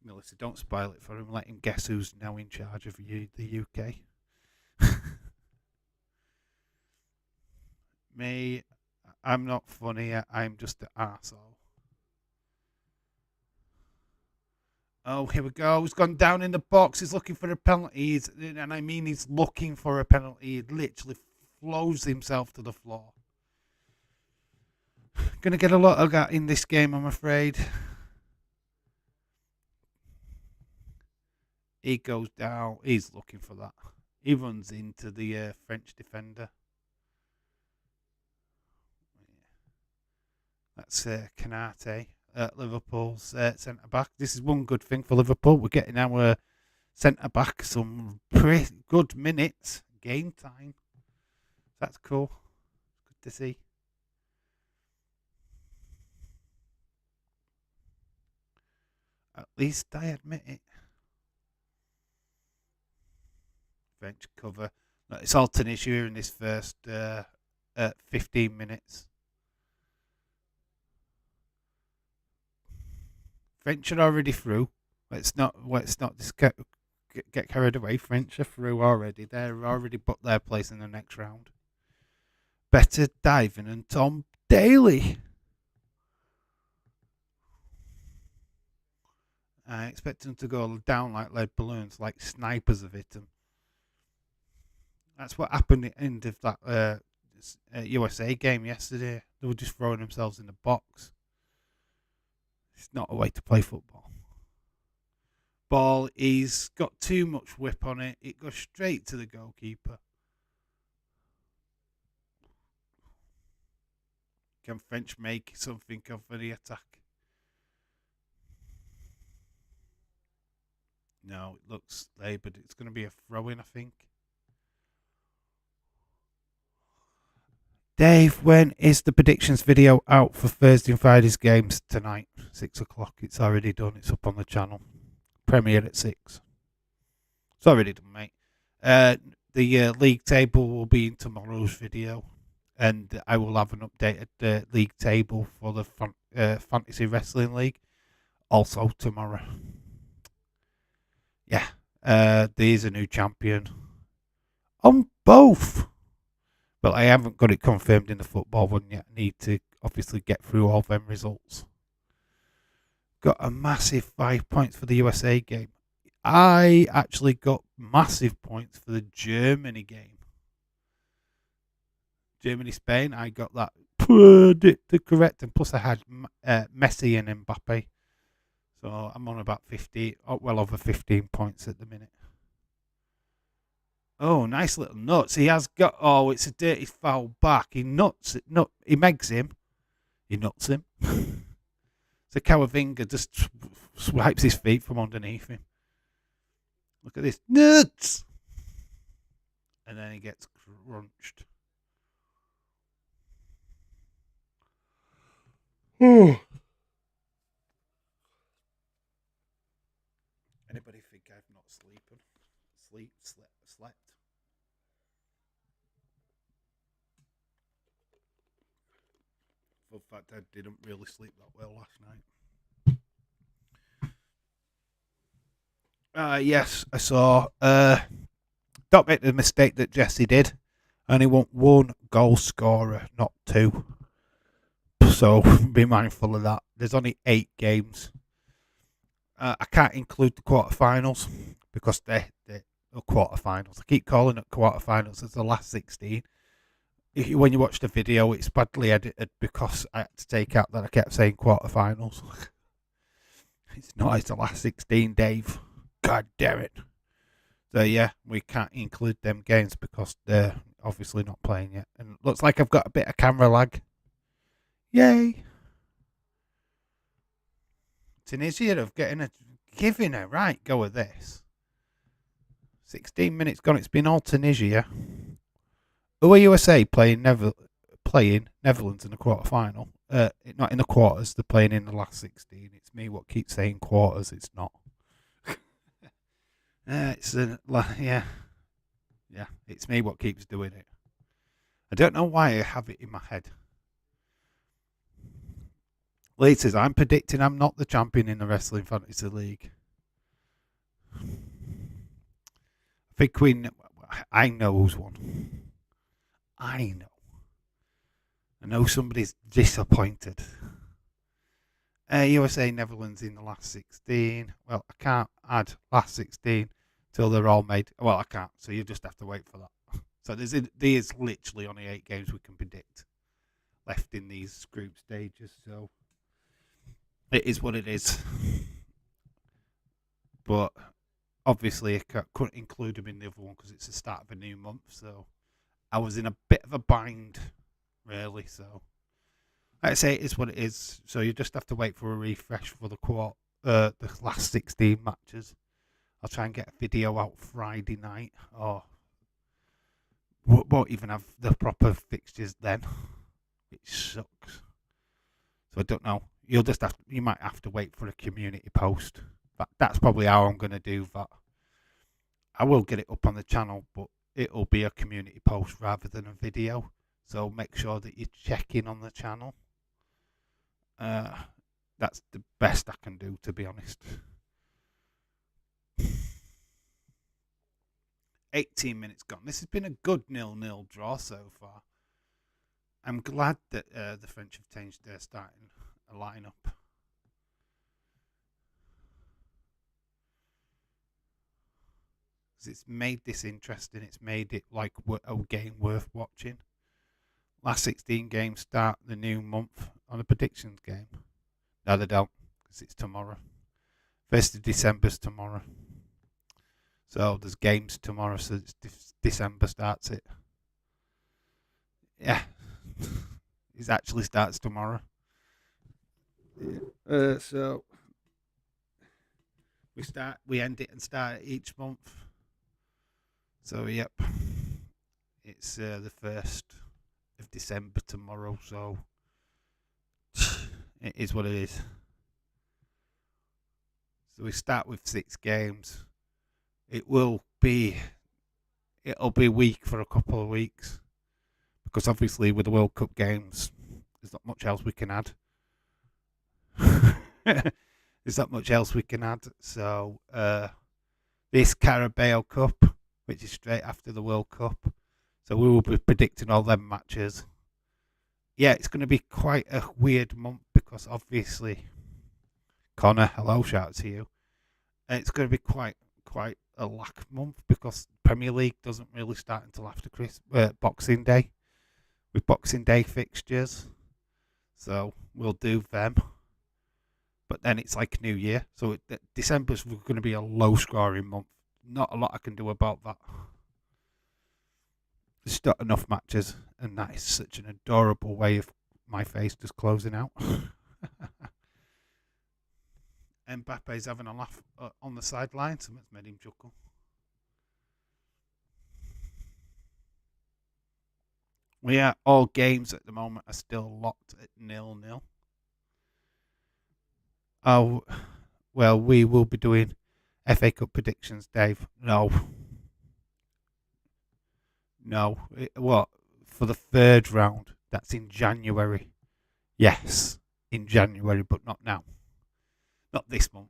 Melissa, don't spoil it for him. Let him guess who's now in charge of the UK. Me, I'm not funny. I'm just an arsehole. Oh, here we go. He's gone down in the box. He's looking for a penalty. And I mean, he's looking for a penalty. He literally flows himself to the floor. Gonna get a lot of that in this game, I'm afraid. He goes down. He's looking for that. He runs into the French defender. That's Canate, Liverpool's centre back. This is one good thing for Liverpool. We're getting our centre back some pretty good minutes, game time. That's cool. Good to see. At least I admit it. French cover. It's all Tunisia in this first 15 minutes. French are already through. Let's not just get carried away. French are through already. They're already booked their place in the next round. Better diving and Tom Daly. I expect them to go down like lead balloons, like snipers have hit them. That's what happened at the end of that USA game yesterday. They were just throwing themselves in the box. It's not a way to play football. Ball, he's got too much whip on it. It goes straight to the goalkeeper. Can French make something of the attack? No, it looks laboured. It's going to be a throw-in, I think. Dave, when is the predictions video out for Thursday and Friday's games tonight? 6 o'clock. It's already done. It's up on the channel. Premiere at 6. It's already done, mate. The league table will be in tomorrow's video. And I will have an updated league table for the Fantasy Wrestling League also tomorrow. Yeah. There's a new champion on both. But I haven't got it confirmed in the football one yet. I need to obviously get through all them results. Got a massive 5 points for the USA game. I actually got massive points for the Germany game. Germany-Spain, I got that correct. And plus I had Messi and Mbappe. So I'm on about 50, well over 15 points at the minute. Oh, nice little nuts. He has got. Oh, it's a dirty foul back. He nuts it. He megs him. He nuts him. So Camavinga just swipes his feet from underneath him. Look at this. Nuts! And then he gets crunched. Anybody think I've not slept? In fact, I didn't really sleep that well last night. Yes, I saw. Don't make the mistake that Jesse did. Only want one goal scorer, not two. So be mindful of that. There's only 8 games. I can't include the quarterfinals because they're quarterfinals. I keep calling it quarterfinals. It's the last 16. when you watch the video, it's badly edited because I had to take out that I kept saying quarterfinals. It's not. It's the last 16, Dave. God damn it. So yeah, we can't include them games because they're obviously not playing yet. And it looks like I've got a bit of camera lag. Yay! Tunisia of giving a right go of this. 16 minutes gone. It's been all Tunisia. Who are USA playing Netherlands in the quarter final? Not in the quarters. They're playing in the last 16. It's me what keeps saying quarters. It's not. Yeah. It's me what keeps doing it. I don't know why I have it in my head. Lee says, I'm predicting I'm not the champion in the Wrestling Fantasy League. I know who's won. I know somebody's disappointed. USA Netherlands in the last 16. Well, I can't add last 16 till they're all made. Well, I can't, so you just have to wait for that. So there's literally only 8 games we can predict left in these group stages. So it is what it is. But obviously, I couldn't include them in the other one because it's the start of a new month. So I was in a bit of a bind, really. So like I say, it is what it is. So you just have to wait for a refresh for the last 16 matches. I'll try and get a video out Friday night, or won't even have the proper fixtures then, which sucks. So I don't know. You might have to wait for a community post. That's probably how I'm going to do that. I will get it up on the channel, but it'll be a community post rather than a video. So make sure that you check in on the channel. That's the best I can do, to be honest. 18 minutes gone. This has been a good 0-0 draw so far. I'm glad that the French have changed their starting lineup. It's made this interesting. It's made it like a game worth watching. Last 16 games start the new month on a predictions game. No, they don't, because it's tomorrow. 1st of December's tomorrow. So there's games tomorrow, so December starts it. Yeah. It actually starts tomorrow. So we end it and start it each month. So yep, it's the 1st of December tomorrow. So it is what it is. So we start with 6 games. It'll be weak for a couple of weeks because obviously with the World Cup games, there's not much else we can add. There's not much else we can add. So this Carabao Cup, which is straight after the World Cup, so we will be predicting all them matches. Yeah, it's going to be quite a weird month because obviously, Connor, hello, shout out to you. It's going to be quite a lack month because Premier League doesn't really start until after Boxing Day, with Boxing Day fixtures. So we'll do them. But then it's like New Year. So December's going to be a low scoring month. Not a lot I can do about that. There's not enough matches, and that is such an adorable way of my face just closing out. Mbappe's having a laugh on the sideline. Someone's made him chuckle. Well, yeah, all games at the moment are still locked at 0-0. Oh, well, we will be doing FA Cup predictions, Dave. No. What? For the 3rd round. That's in January. Yes, in January, but not now. Not this month.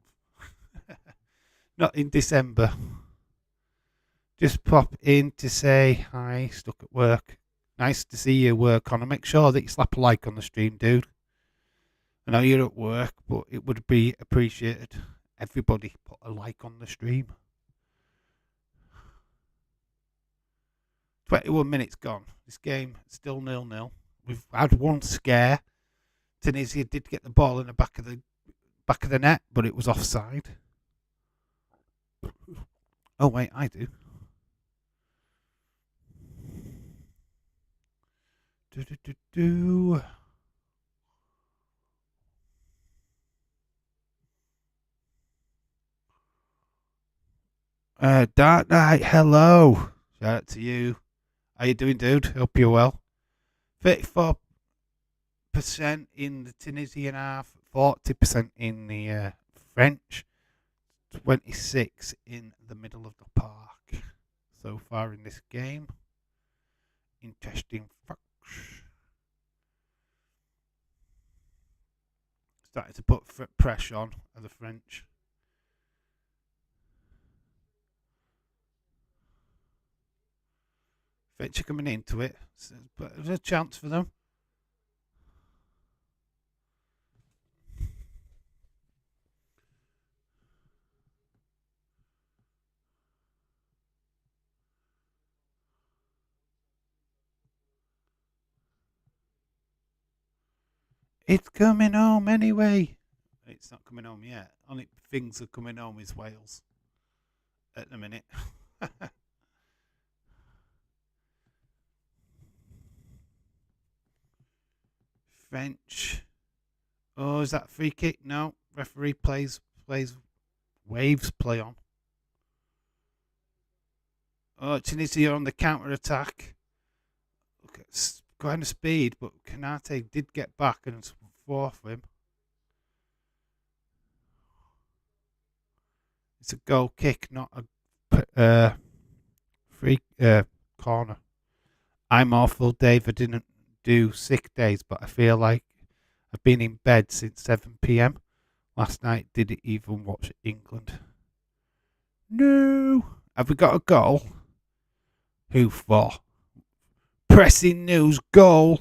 Not in December. Just pop in to say hi, stuck at work. Nice to see you work on. And make sure that you slap a like on the stream, dude. I know you're at work, but it would be appreciated. Everybody put a like on the stream. 21 minutes gone. This game still 0-0. We've had one scare. Tunisia did get the ball in the back of the net, but it was offside. Oh wait, I do. Do. Dark Knight, hello. Shout out to you. How you doing, dude? Hope you're well. 34% in the Tunisian half, 40% in the French, 26 in the middle of the park so far in this game. Interesting facts. Starting to put pressure on the French. French are coming into it, but there's a chance for them. It's coming home anyway. It's not coming home yet. Only things are coming home is Wales at the minute. French. Oh, is that free kick? No. Referee plays waves play on. Oh, Tunisia on the counter attack. Look at kind of speed, but Kanate did get back and fought for him. It's a goal kick, not a free corner. I'm awful, Dave. I didn't do sick days, but I feel like I've been in bed since 7 p.m. Last night, didn't even watch England. No. Have we got a goal? Who for? Pressing news goal.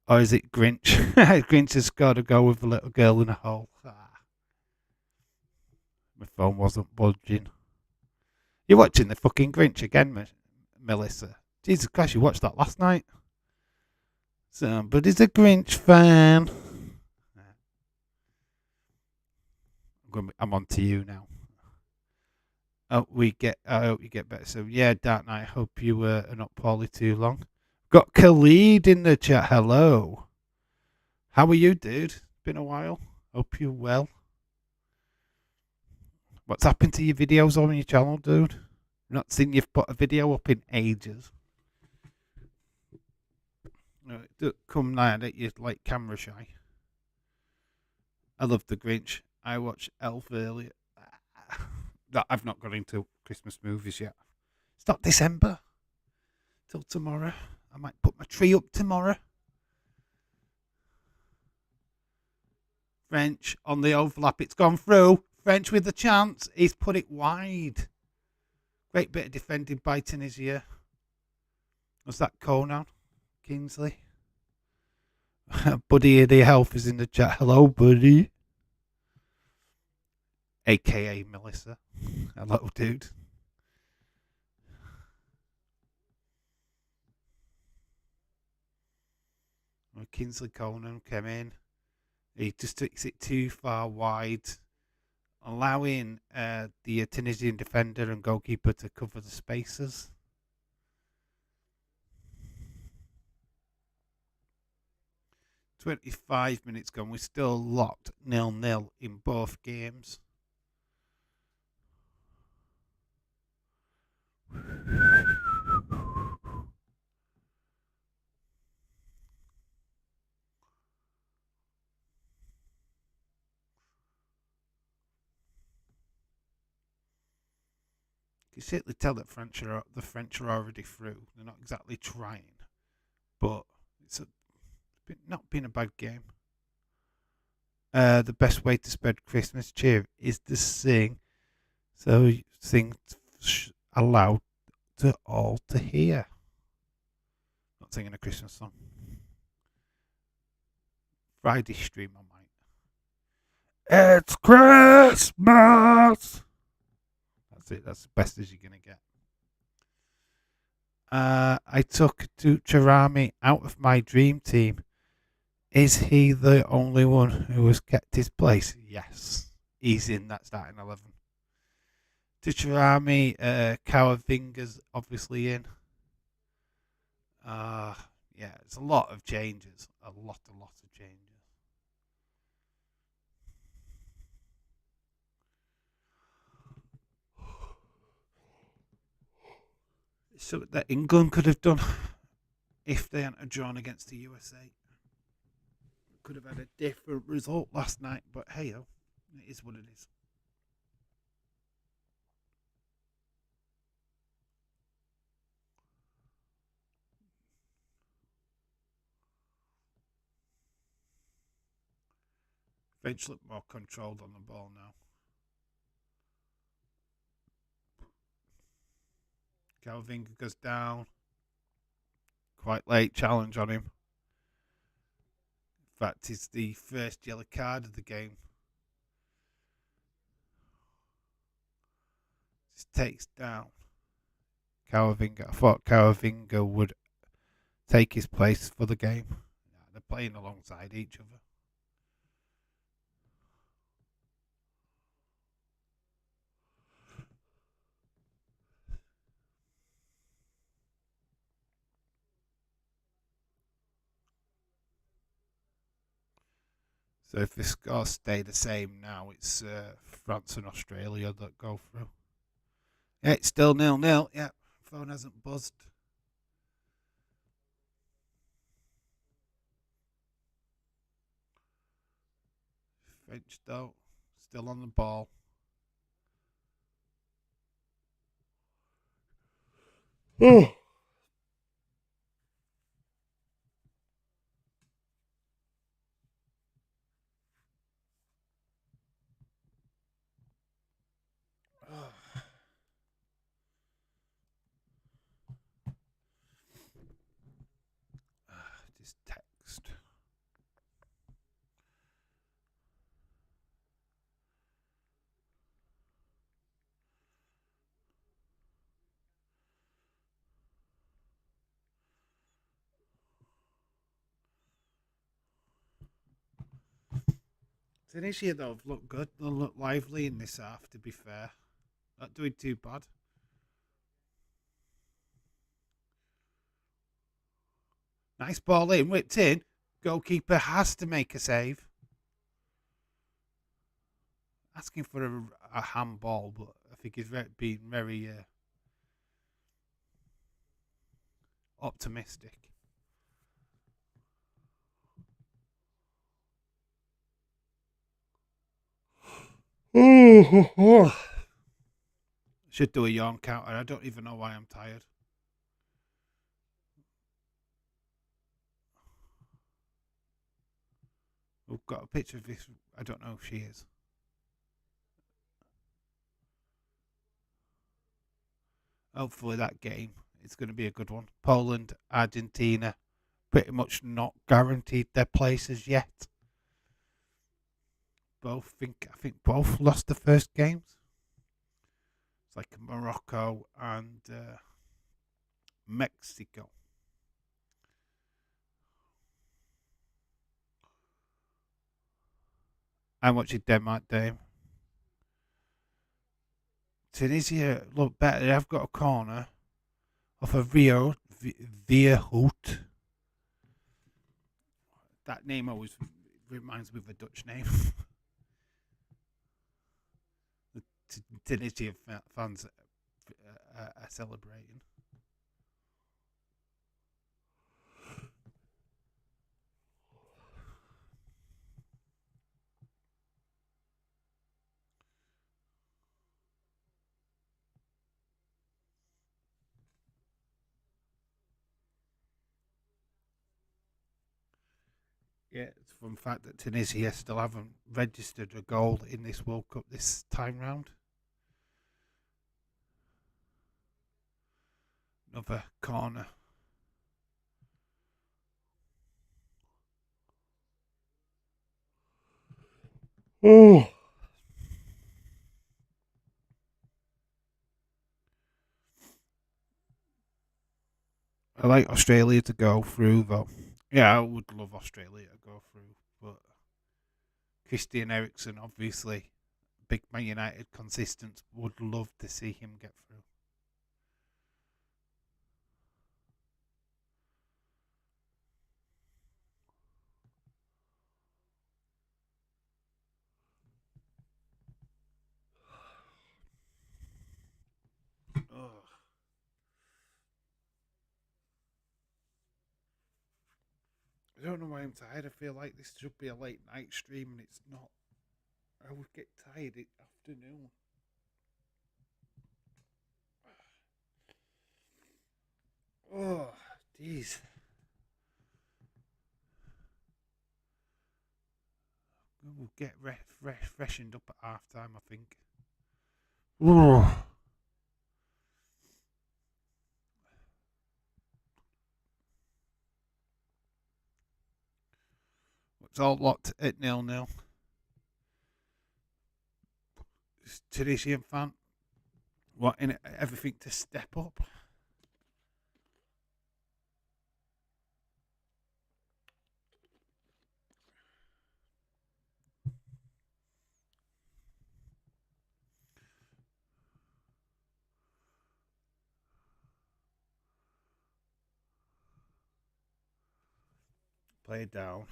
Or is it Grinch? Grinch has got to go with a little girl in a hole. My phone wasn't budging. You're watching the fucking Grinch again, Melissa. Jesus Christ, you watched that last night. Somebody's a Grinch fan. I'm on to you now. I hope you get better. So yeah, Dark Knight, I hope you are not poorly too long. Got Khalid in the chat. Hello. How are you, dude? Been a while. Hope you're well. What's happened to your videos on your channel, dude? Not seen you've put a video up in ages. Come now that you're like camera shy. I love the Grinch. I watched Elf earlier. I've not got into Christmas movies yet. It's not December. Till tomorrow. I might put my tree up tomorrow. French on the overlap. It's gone through. French with the chance. He's put it wide. Great bit of defending by Tunisia. Was that Conan? Kingsley? Buddy of the Health is in the chat. Hello, buddy. AKA Melissa. Hello, dude. Kingsley Conan came in. He just takes it too far wide, allowing the Tunisian defender and goalkeeper to cover the spaces. "25 minutes gone. We're still locked 0-0 in both games. You certainly tell that the French are already through. They're not exactly trying, but it's not been a bad game. The best way to spread Christmas cheer is to sing. So sing aloud to all to hear. Not singing a Christmas song. Friday stream I might. It's Christmas. That's it. That's the best as you're gonna get. I took Ducharami out of my dream team. Is he the only one who has kept his place? Yes. He's in that starting 11. Ducharami, Caravinga's obviously in. Uh, yeah, it's a lot of changes. A lot of changes. So that England could have done if they hadn't drawn against the USA. Could have had a different result last night, but hey, oh, it is what it is. French look more controlled on the ball now. Calvin goes down. Quite late challenge on him. In fact, it's the first yellow card of the game. Just takes down Caravinga. I thought Caravinga would take his place for the game. Yeah, they're playing alongside each other. So if the scores stay the same now, it's France and Australia that go through. Yeah, it's still 0-0. Yeah, phone hasn't buzzed. French though, still on the ball. Oh. Just text. Tunisia though have looked good. They look lively in this half. To be fair, not doing too bad. Nice ball in, whipped in. Goalkeeper has to make a save. Asking for a handball, but I think he's being very optimistic. Should do a yawn counter. I don't even know why I'm tired. We've got a picture of this. I don't know if she is. Hopefully that game is going to be a good one. Poland, Argentina, pretty much not guaranteed their places yet. I think both lost the first games. It's like Morocco and Mexico. How much did Denmark do? Tunisia look better. They've got a corner off a Via Hoot. That name always reminds me of a Dutch name. The Tunisia fans are celebrating. Yeah, it's from the fact that Tunisia still haven't registered a goal in this World Cup this time round. Another corner. Oh. I like Australia to go through, though. Yeah, I would love Australia to go through, but Christian Eriksen, obviously, big Man United consistent, would love to see him get through. Ugh. I don't know why I'm tired. I feel like this should be a late night stream, and it's not. I would get tired at afternoon. Oh, jeez. We'll get freshened up at half time, I think. Oh. It's all locked at 0-0. Tunisian fan wanting everything to step up. Play it down.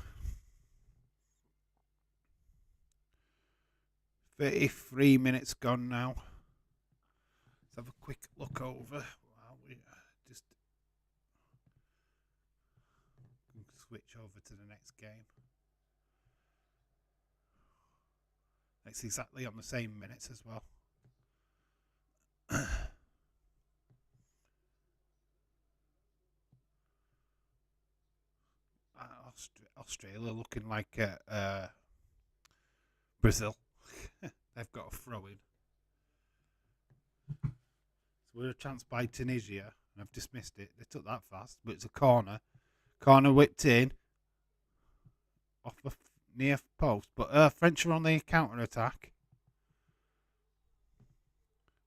33 minutes gone now. Let's have a quick look over while we just switch over to the next game. It's exactly on the same minutes as well. Australia looking like Brazil. They've got a throw in. So we're a chance by Tunisia, and I've dismissed it. They took that fast, but it's a corner. Corner whipped in off the near post, but French are on the counter attack.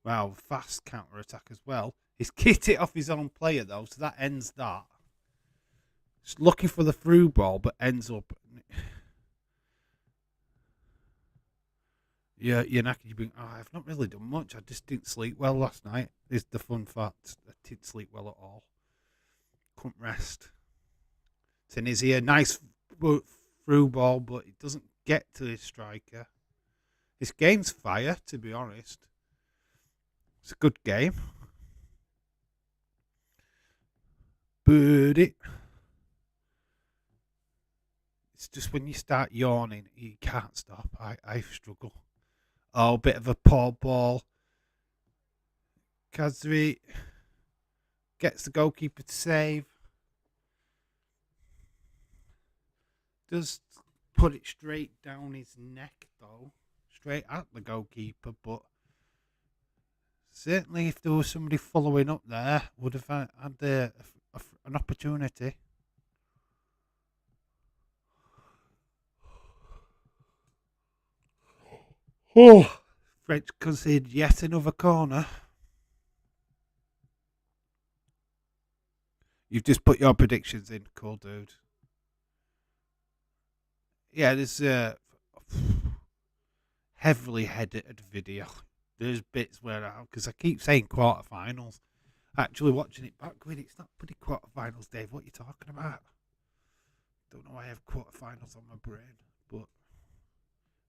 Wow, fast counter attack as well. He's kicked it off his own player though, so that ends that. Just looking for the through ball, but ends up. Yeah, you're knackered. You think, I've not really done much. I just didn't sleep well last night. Is the fun fact. I didn't sleep well at all. Couldn't rest. Tunisia, nice through ball, but it doesn't get to his striker. This game's fire, to be honest. It's a good game. But it's just when you start yawning, you can't stop. I struggle. Oh, bit of a poor ball. Kazri gets the goalkeeper to save. Does put it straight down his neck, though. Straight at the goalkeeper, but certainly if there was somebody following up there, would have had an opportunity. Oh, French conceded yet another corner. You've just put your predictions in, cool dude. Yeah, there's a heavily edited video. There's bits where because I keep saying quarterfinals. Actually, watching it back with it's not pretty quarterfinals, Dave. What are you talking about? Don't know why I have quarterfinals on my brain, but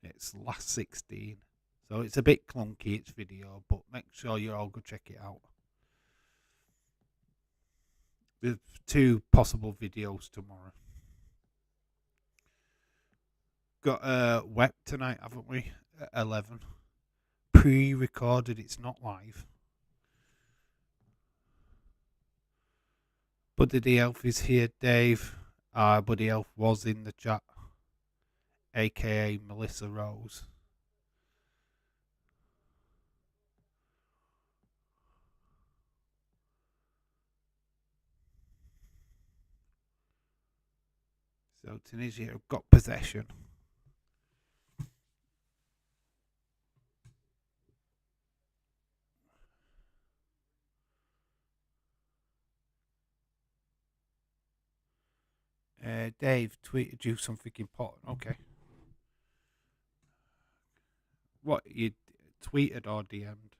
it's last 16. So it's a bit clunky, it's video, but make sure you all go check it out. There's 2 possible videos tomorrow. Got web tonight, haven't we? At 11. Pre-recorded, it's not live. Buddy the Elf is here, Dave. Buddy Elf was in the chat, aka Melissa Rose. So Tunisia have got possession. Dave tweeted you something important. Okay. What, you tweeted or DM'd?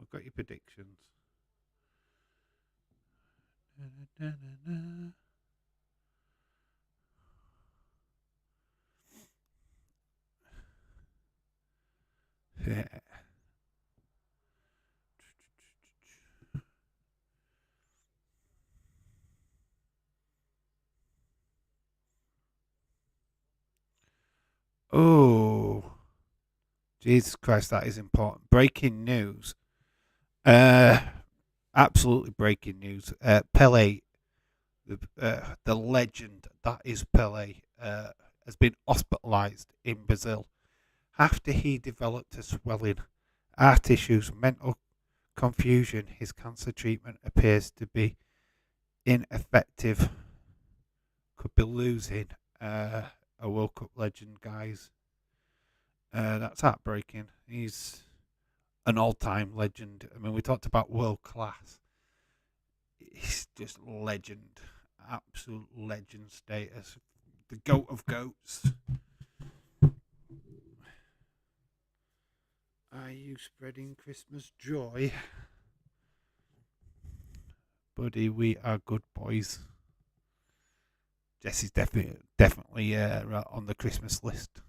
I've got your predictions. Yeah. Oh, Jesus Christ, that is important. Breaking news. Uh, Absolutely breaking news. Pele, the legend that is Pele, has been hospitalised in Brazil after he developed a swelling, heart issues, mental confusion. His cancer treatment appears to be ineffective. Could be losing a World Cup legend, guys. That's heartbreaking. He's an all-time legend. I mean, we talked about world class. He's just legend, absolute legend status. The goat of goats. Are you spreading Christmas joy? Buddy, we are good boys. Jesse's definitely on the Christmas list.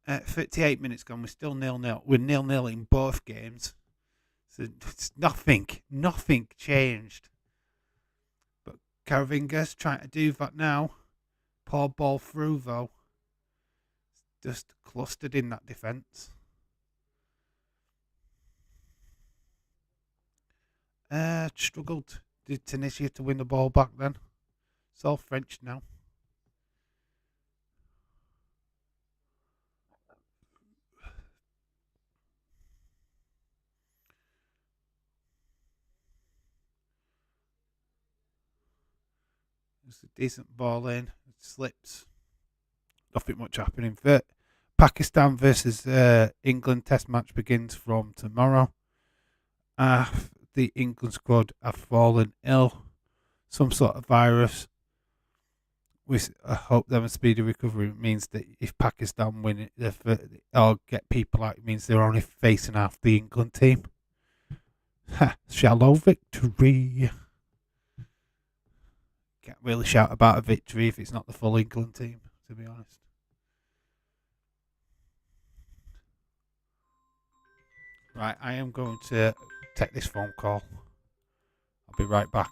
38 minutes gone. We're still 0-0. We're 0-0 in both games. So it's nothing changed. But Caravinga's trying to do that now. Poor ball through though. Just clustered in that defence. Struggled. Did Tunisia to win the ball back then? It's all French now. It's a decent ball in. It slips. Nothing much happening. Pakistan versus England test match begins from tomorrow. The England squad have fallen ill. Some sort of virus. We hope them a speedy recovery. It means that if Pakistan win it, or get people out, it means they're only facing half the England team. Shallow victory. Can't really shout about a victory if it's not the full England team, to be honest. Right, I am going to take this phone call. I'll be right back.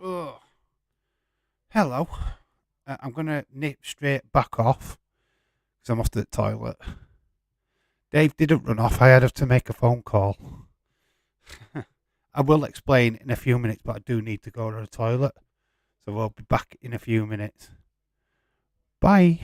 Ugh. Hello. I'm going to nip straight back off because I'm off to the toilet. Dave didn't run off. I had to make a phone call. I will explain in a few minutes, but I do need to go to the toilet. So we'll be back in a few minutes. Bye.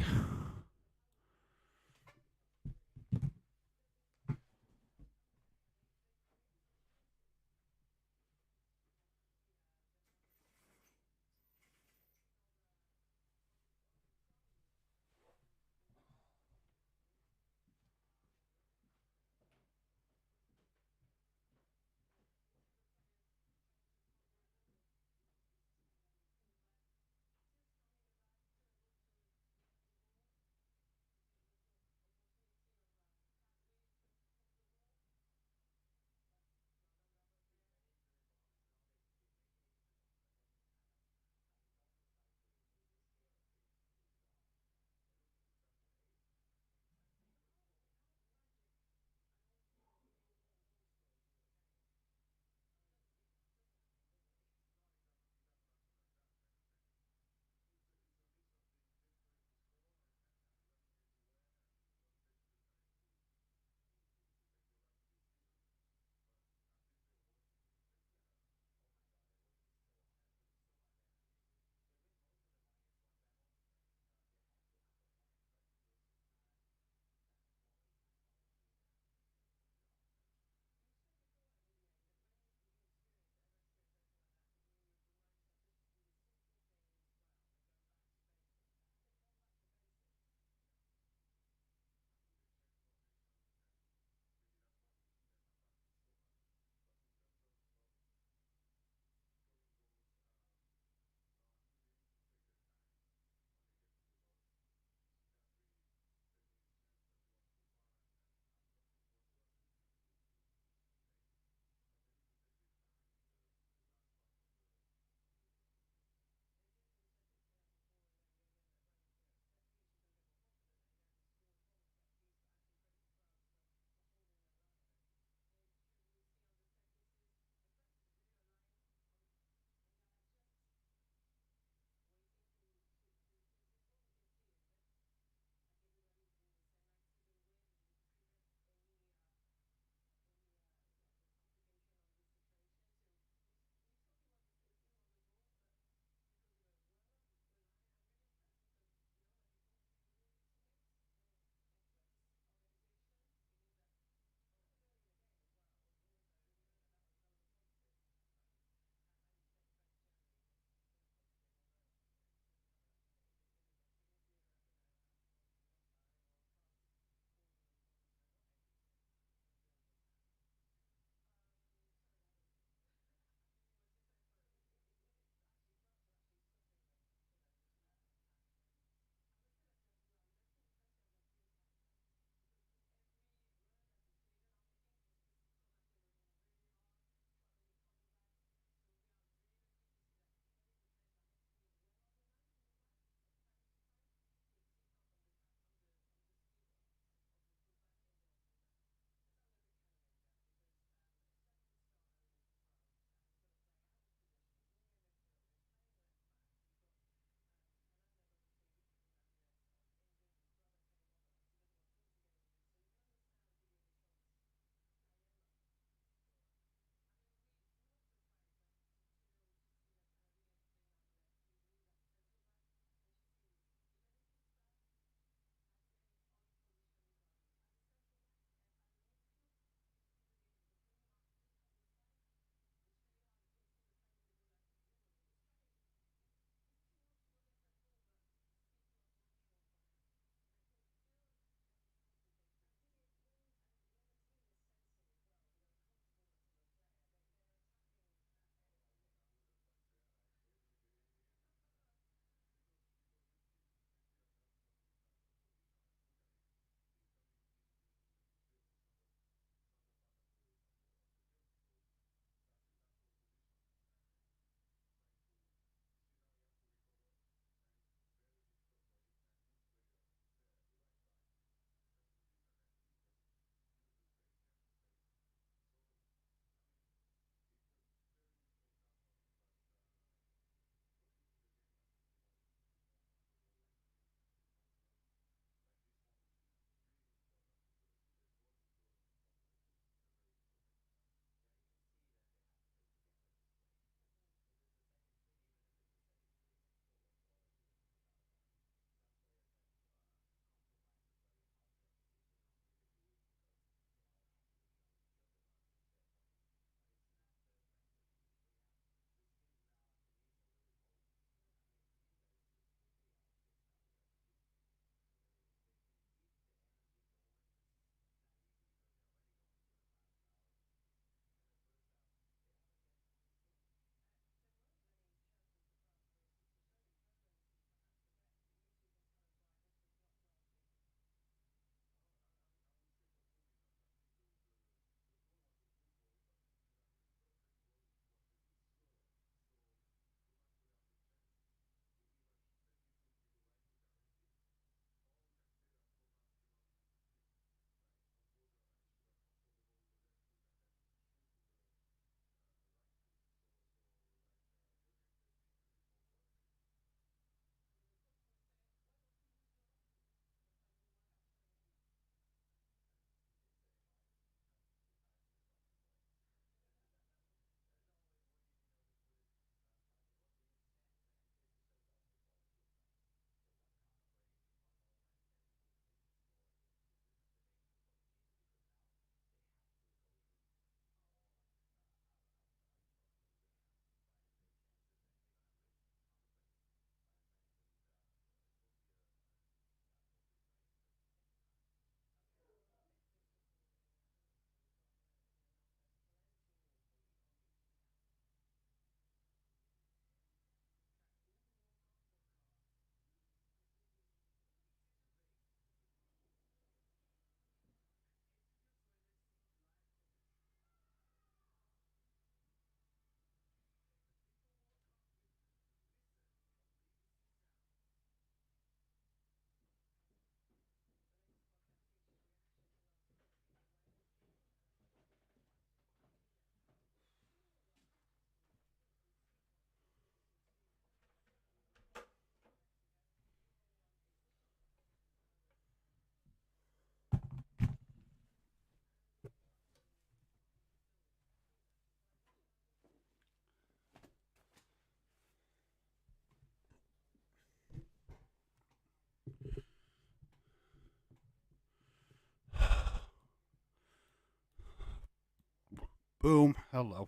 Boom. Hello.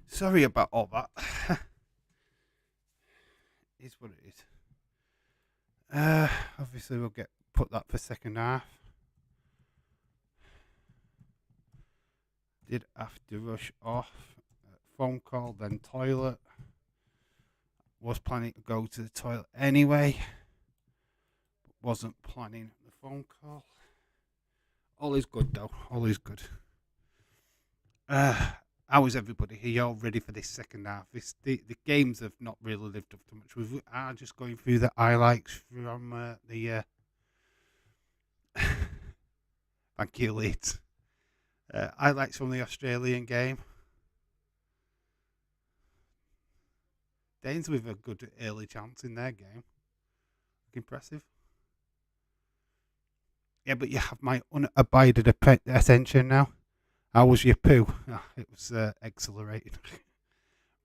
Sorry about all that. Is what it is. Obviously we'll get put that for second half. Did have to rush off. Phone call, then toilet. Was planning to go to the toilet anyway. Wasn't planning the phone call. All is good though. All is good. How is everybody? Are you all ready for this second half? The games have not really lived up to much. We are just going through the highlights from the. Thank you, Leeds. Highlights from the Australian game. Danes with a good early chance in their game. Impressive. Yeah, but you have my unabided attention now. How was your poo? Oh, it was exhilarating.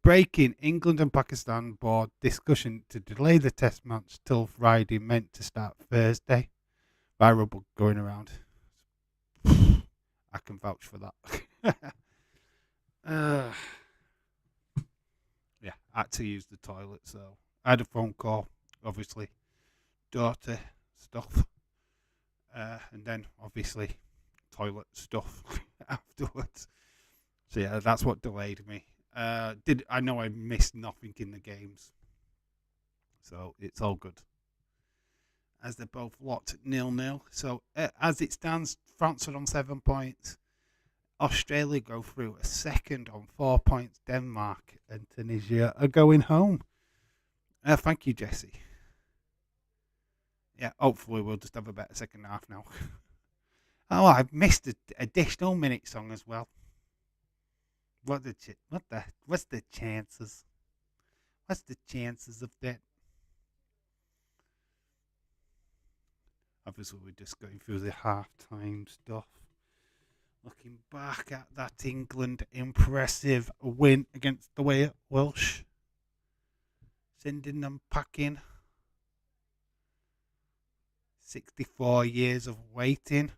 Breaking England and Pakistan board discussion to delay the test match till Friday, meant to start Thursday. Viral going around. I can vouch for that. Yeah, I had to use the toilet, so I had a phone call, obviously, daughter stuff, and then obviously toilet stuff afterwards. So yeah, that's what delayed me. I know I missed nothing in the games, so it's all good. As they're both locked 0-0. So as it stands, France are on 7 points. Australia go through a second on 4 points. Denmark and Tunisia are going home. Thank you, Jesse. Yeah, hopefully we'll just have a better second half now. Oh, I've missed an additional minute song as well. What's the chances? What's the chances of that? Obviously, we're just going through the half-time stuff. Looking back at that England impressive win against the Welsh. Sending them packing. 64 years of waiting.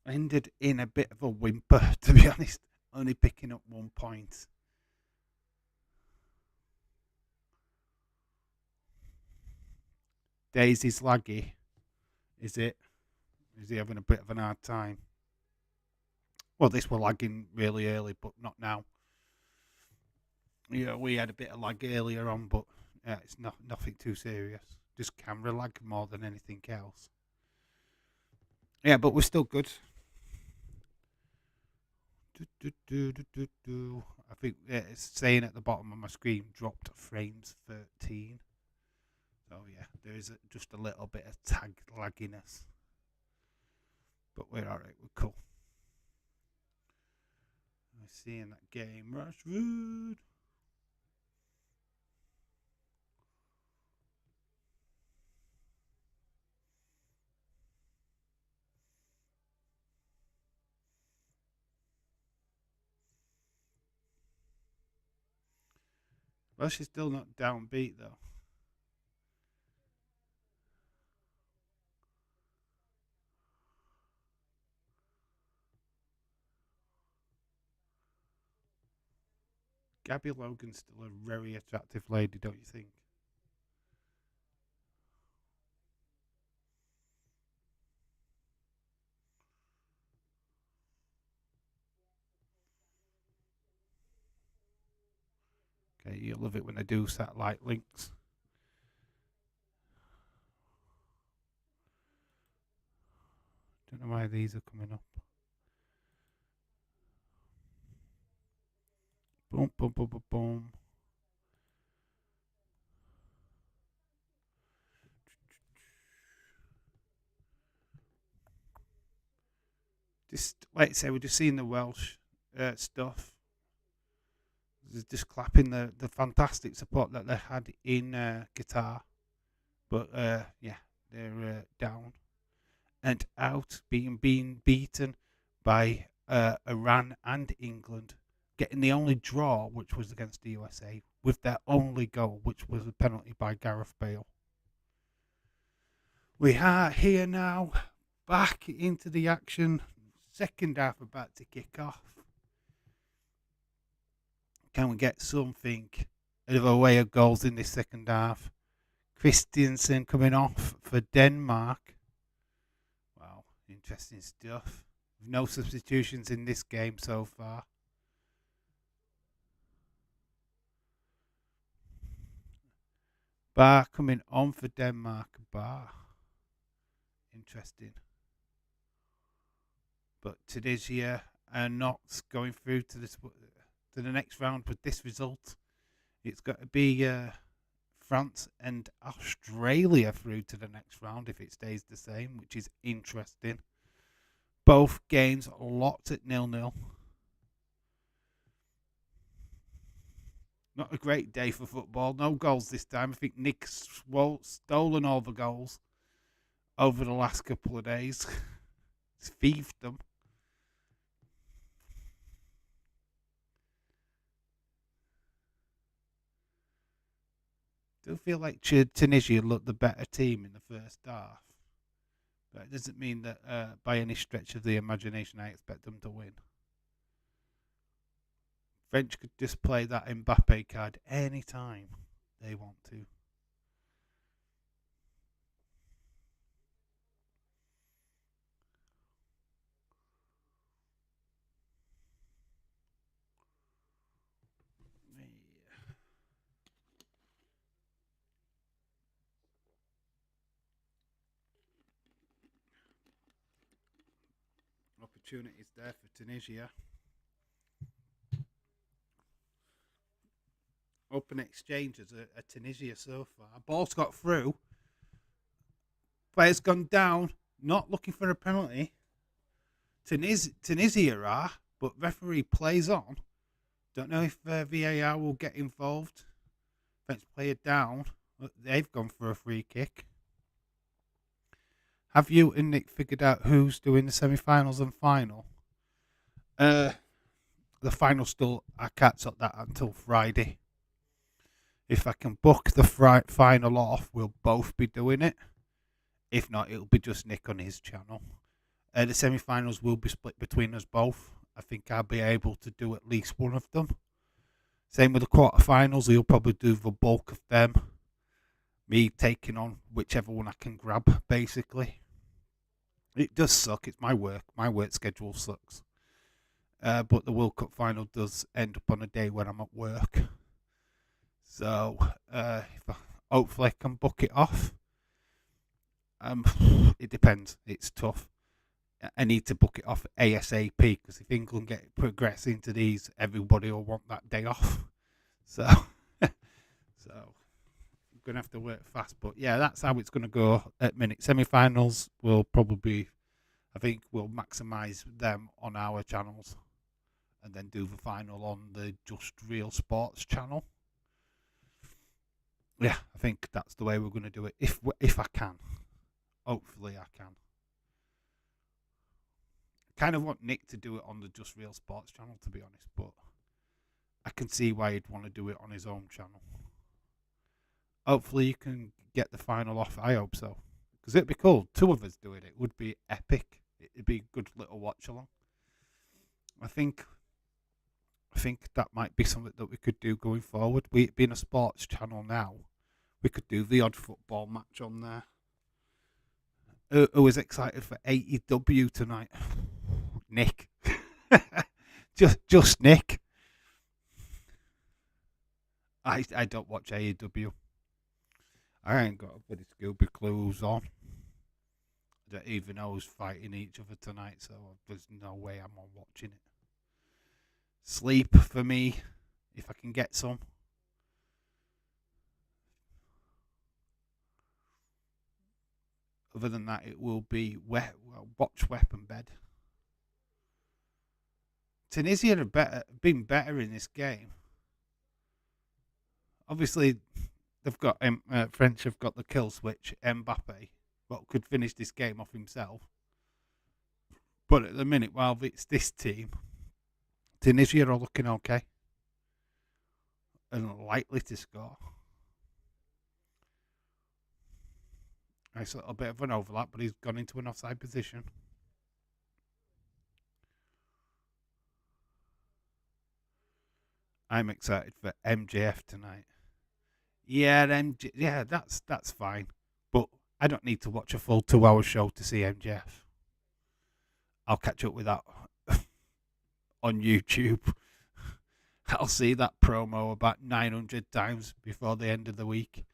Ended in a bit of a whimper, to be honest. Only picking up 1 point. Daisy's laggy. Is it? Is he having a bit of an hard time? Well, this were lagging really early, but not now. Yeah, we had a bit of lag earlier on, but it's nothing too serious. Just camera lag more than anything else. Yeah, but we're still good. I think it's saying at the bottom of my screen, dropped frames 13. So yeah, there is just a little bit of tag lagginess. But we're alright, we're cool. I see in that game, Rashford. Well, she's still not downbeat though. Gabby Logan's still a very attractive lady, don't you think? Okay, you love it when they do satellite links. Don't know why these are coming up. Boom, boom, boom, boom, boom. Just like I say, we're just seeing the Welsh stuff. Just clapping the fantastic support that they had in Qatar, but yeah, they're down and out, being beaten by Iran and England, getting the only draw, which was against the USA, with their only goal, which was a penalty by Gareth Bale. We are here now, back into the action. Second half about to kick off. Can we get something of a way of goals in this second half? Christiansen coming off for Denmark. Wow, interesting stuff. No substitutions in this game so far. Bar coming on for Denmark. Bar. Interesting. But Tunisia are not going through to the next round with this result. It's got to be France and Australia through to the next round if it stays the same, which is interesting. Both games locked at 0-0. Not a great day for football. No goals this time. I think Nick's stolen all the goals over the last couple of days. He's thieved them. Do feel like Tunisia looked the better team in the first half. But it doesn't mean that by any stretch of the imagination I expect them to win. French could just play that Mbappe card any time they want to. Opportunities there for Tunisia. Open exchanges at Tunisia so far. Ball's got through. Player's gone down. Not looking for a penalty. Tunisia are, but referee plays on. Don't know if VAR will get involved. French player down. They've gone for a free kick. Have you and Nick figured out who's doing the semi-finals and final? The final still, I can't sort that until Friday. If I can book the final off, we'll both be doing it. If not, it'll be just Nick on his channel. The semi-finals will be split between us both. I think I'll be able to do at least one of them. Same with the quarterfinals. He'll probably do the bulk of them. Me taking on whichever one I can grab, basically. It does suck. It's my work. My work schedule sucks. But the World Cup final does end up on a day when I'm at work. So hopefully I can book it off. It depends. It's tough. I need to book it off ASAP because if England get progress into these, everybody will want that day off. So, I'm gonna have to work fast. But yeah, that's how it's gonna go at minute. Semi-finals will probably, I think, we'll maximise them on our channels, and then do the final on the Just Real Sports channel. Yeah, I think that's the way we're gonna do it. If I can, hopefully I can. Kind of want Nick to do it on the Just Real Sports channel, to be honest, but I can see why he'd want to do it on his own channel. Hopefully you can get the final off. I hope so, because it'd be cool. Two of us doing it would be epic. It'd be a good little watch along. I think that might be something that we could do going forward. We being a sports channel now, we could do the odd football match on there. Who is excited for AEW tonight? Nick. just Nick. I don't watch AEW. I ain't got a bloody Scooby clues on. I don't even know who's fighting each other tonight, so there's no way I'm on watching it. Sleep for me, if I can get some. Other than that, it will be watch Weapon Bed. Tunisia have been better in this game. Obviously, they've got French have got the kill switch. Mbappe, what could finish this game off himself. But at the minute, while it's this team, Tunisia are looking okay and likely to score. Nice little bit of an overlap, but he's gone into an offside position. I'm excited for MJF tonight. Yeah, yeah, that's fine. But I don't need to watch a full 2 hour show to see MJF. I'll catch up with that on YouTube. I'll see that promo about 900 times before the end of the week.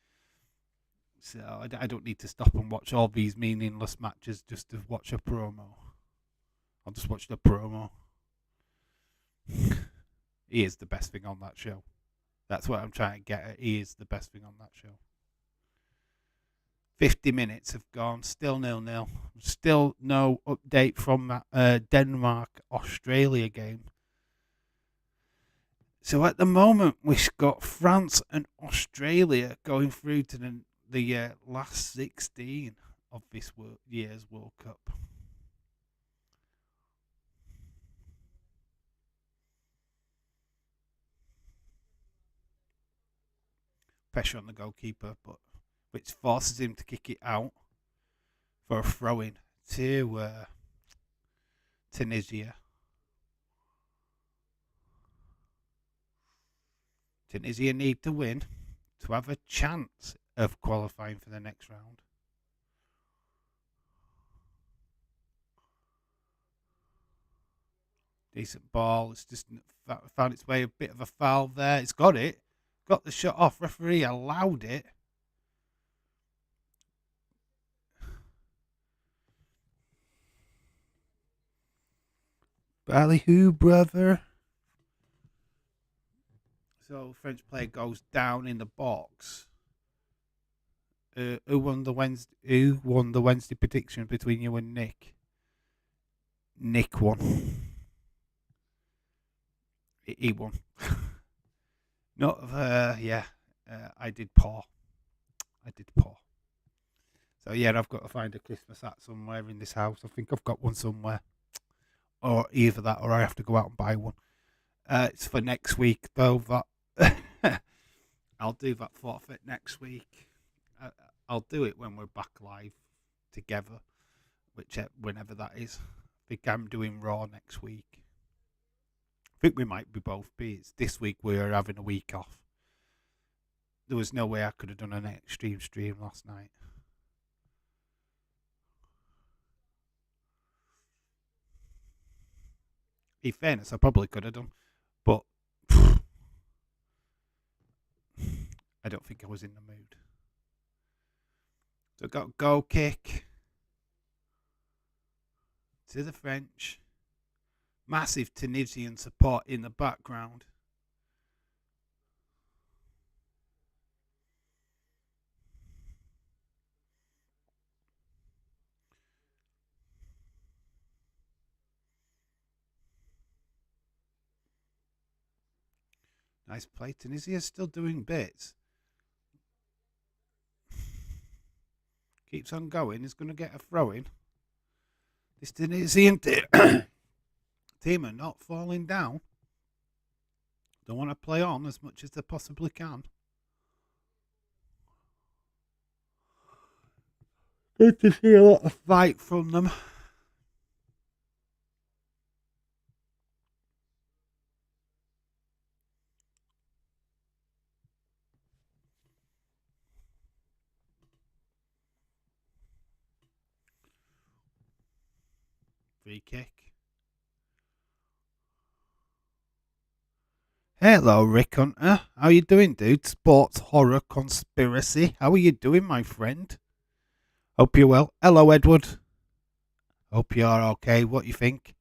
So I don't need to stop and watch all these meaningless matches just to watch a promo. I'll just watch the promo. He is the best thing on that show. That's what I'm trying to get at. He is the best thing on that show. 50 minutes have gone. Still 0-0. Still no update from that Denmark-Australia game. So at the moment, we've got France and Australia going through to the last 16 of this year's World Cup. Pressure on the goalkeeper, but which forces him to kick it out for a throw-in to Tunisia. Tunisia need to win to have a chance of qualifying for the next round. Decent ball. It's just found its way a bit of a foul there. It's got it. Got the shot off. Referee allowed it. Ballyhoo, brother. So French player goes down in the box. Who won the Wednesday prediction between you and Nick? Nick won. He won. Not yeah. I did poor. So yeah, I've got to find a Christmas hat somewhere in this house. I think I've got one somewhere, or either that, or I have to go out and buy one. It's for next week though. That I'll do that forfeit next week. I'll do it when we're back live together, whenever that is. I think I'm doing Raw next week. I think we might be both be. It's this week we are having a week off. There was no way I could have done an extreme stream last night. In fairness, I probably could have done, but I don't think I was in the mood. So I got a goal kick to the French. Massive Tunisian support in the background. Nice play. Tunisia's still doing bits. Keeps on going. He's going to get a throw in. This Tunisian team are not falling down. They want to play on as much as they possibly can. Good to see a lot of fight from them. Free kick. Hello, Rick Hunter. How you doing, dude? Sports horror conspiracy. How are you doing, my friend? Hope you're well. Hello, Edward. Hope you're okay. What you think?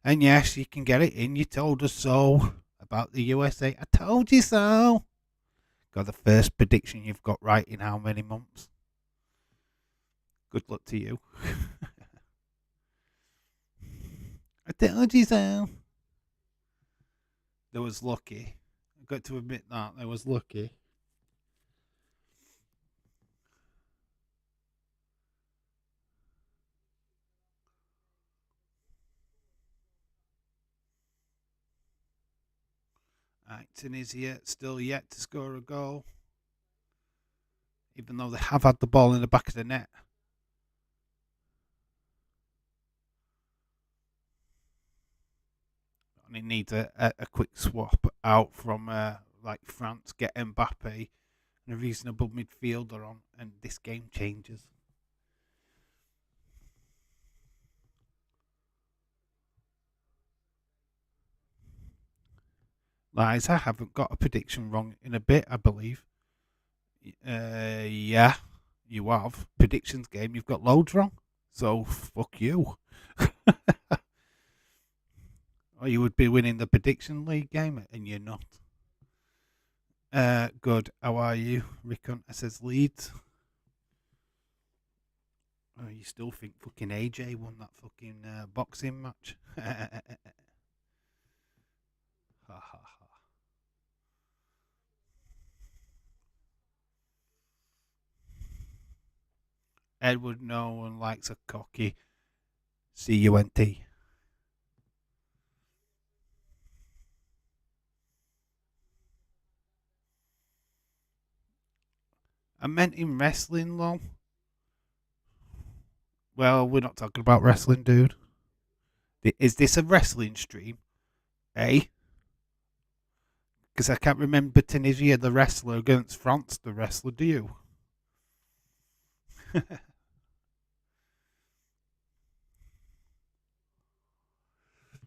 And yes, you can get it in. You told us so about the USA. I told you so. Got the first prediction you've got right in how many months? Good luck to you. I told you so. There was lucky. I've got to admit that. There was lucky. Right, Tunisia still yet to score a goal. Even though they have had the ball in the back of the net. definitely needs a quick swap out from like France, get Mbappe and a reasonable midfielder on, and this game changes. Lies, I haven't got a prediction wrong in a bit, I believe. Yeah, you have. Predictions game, you've got loads wrong. So, fuck you. Or you would be winning the prediction league game, and you're not. Good. How are you? Rick Hunter says Leeds. Oh, you still think fucking AJ won that fucking boxing match? Ha ha ha. Edward, no one likes a cocky CUNT. I meant in wrestling, lol. Well, we're not talking about wrestling, dude. Is this a wrestling stream? Eh? Because I can't remember Tunisia, the wrestler, against France, the wrestler, do you?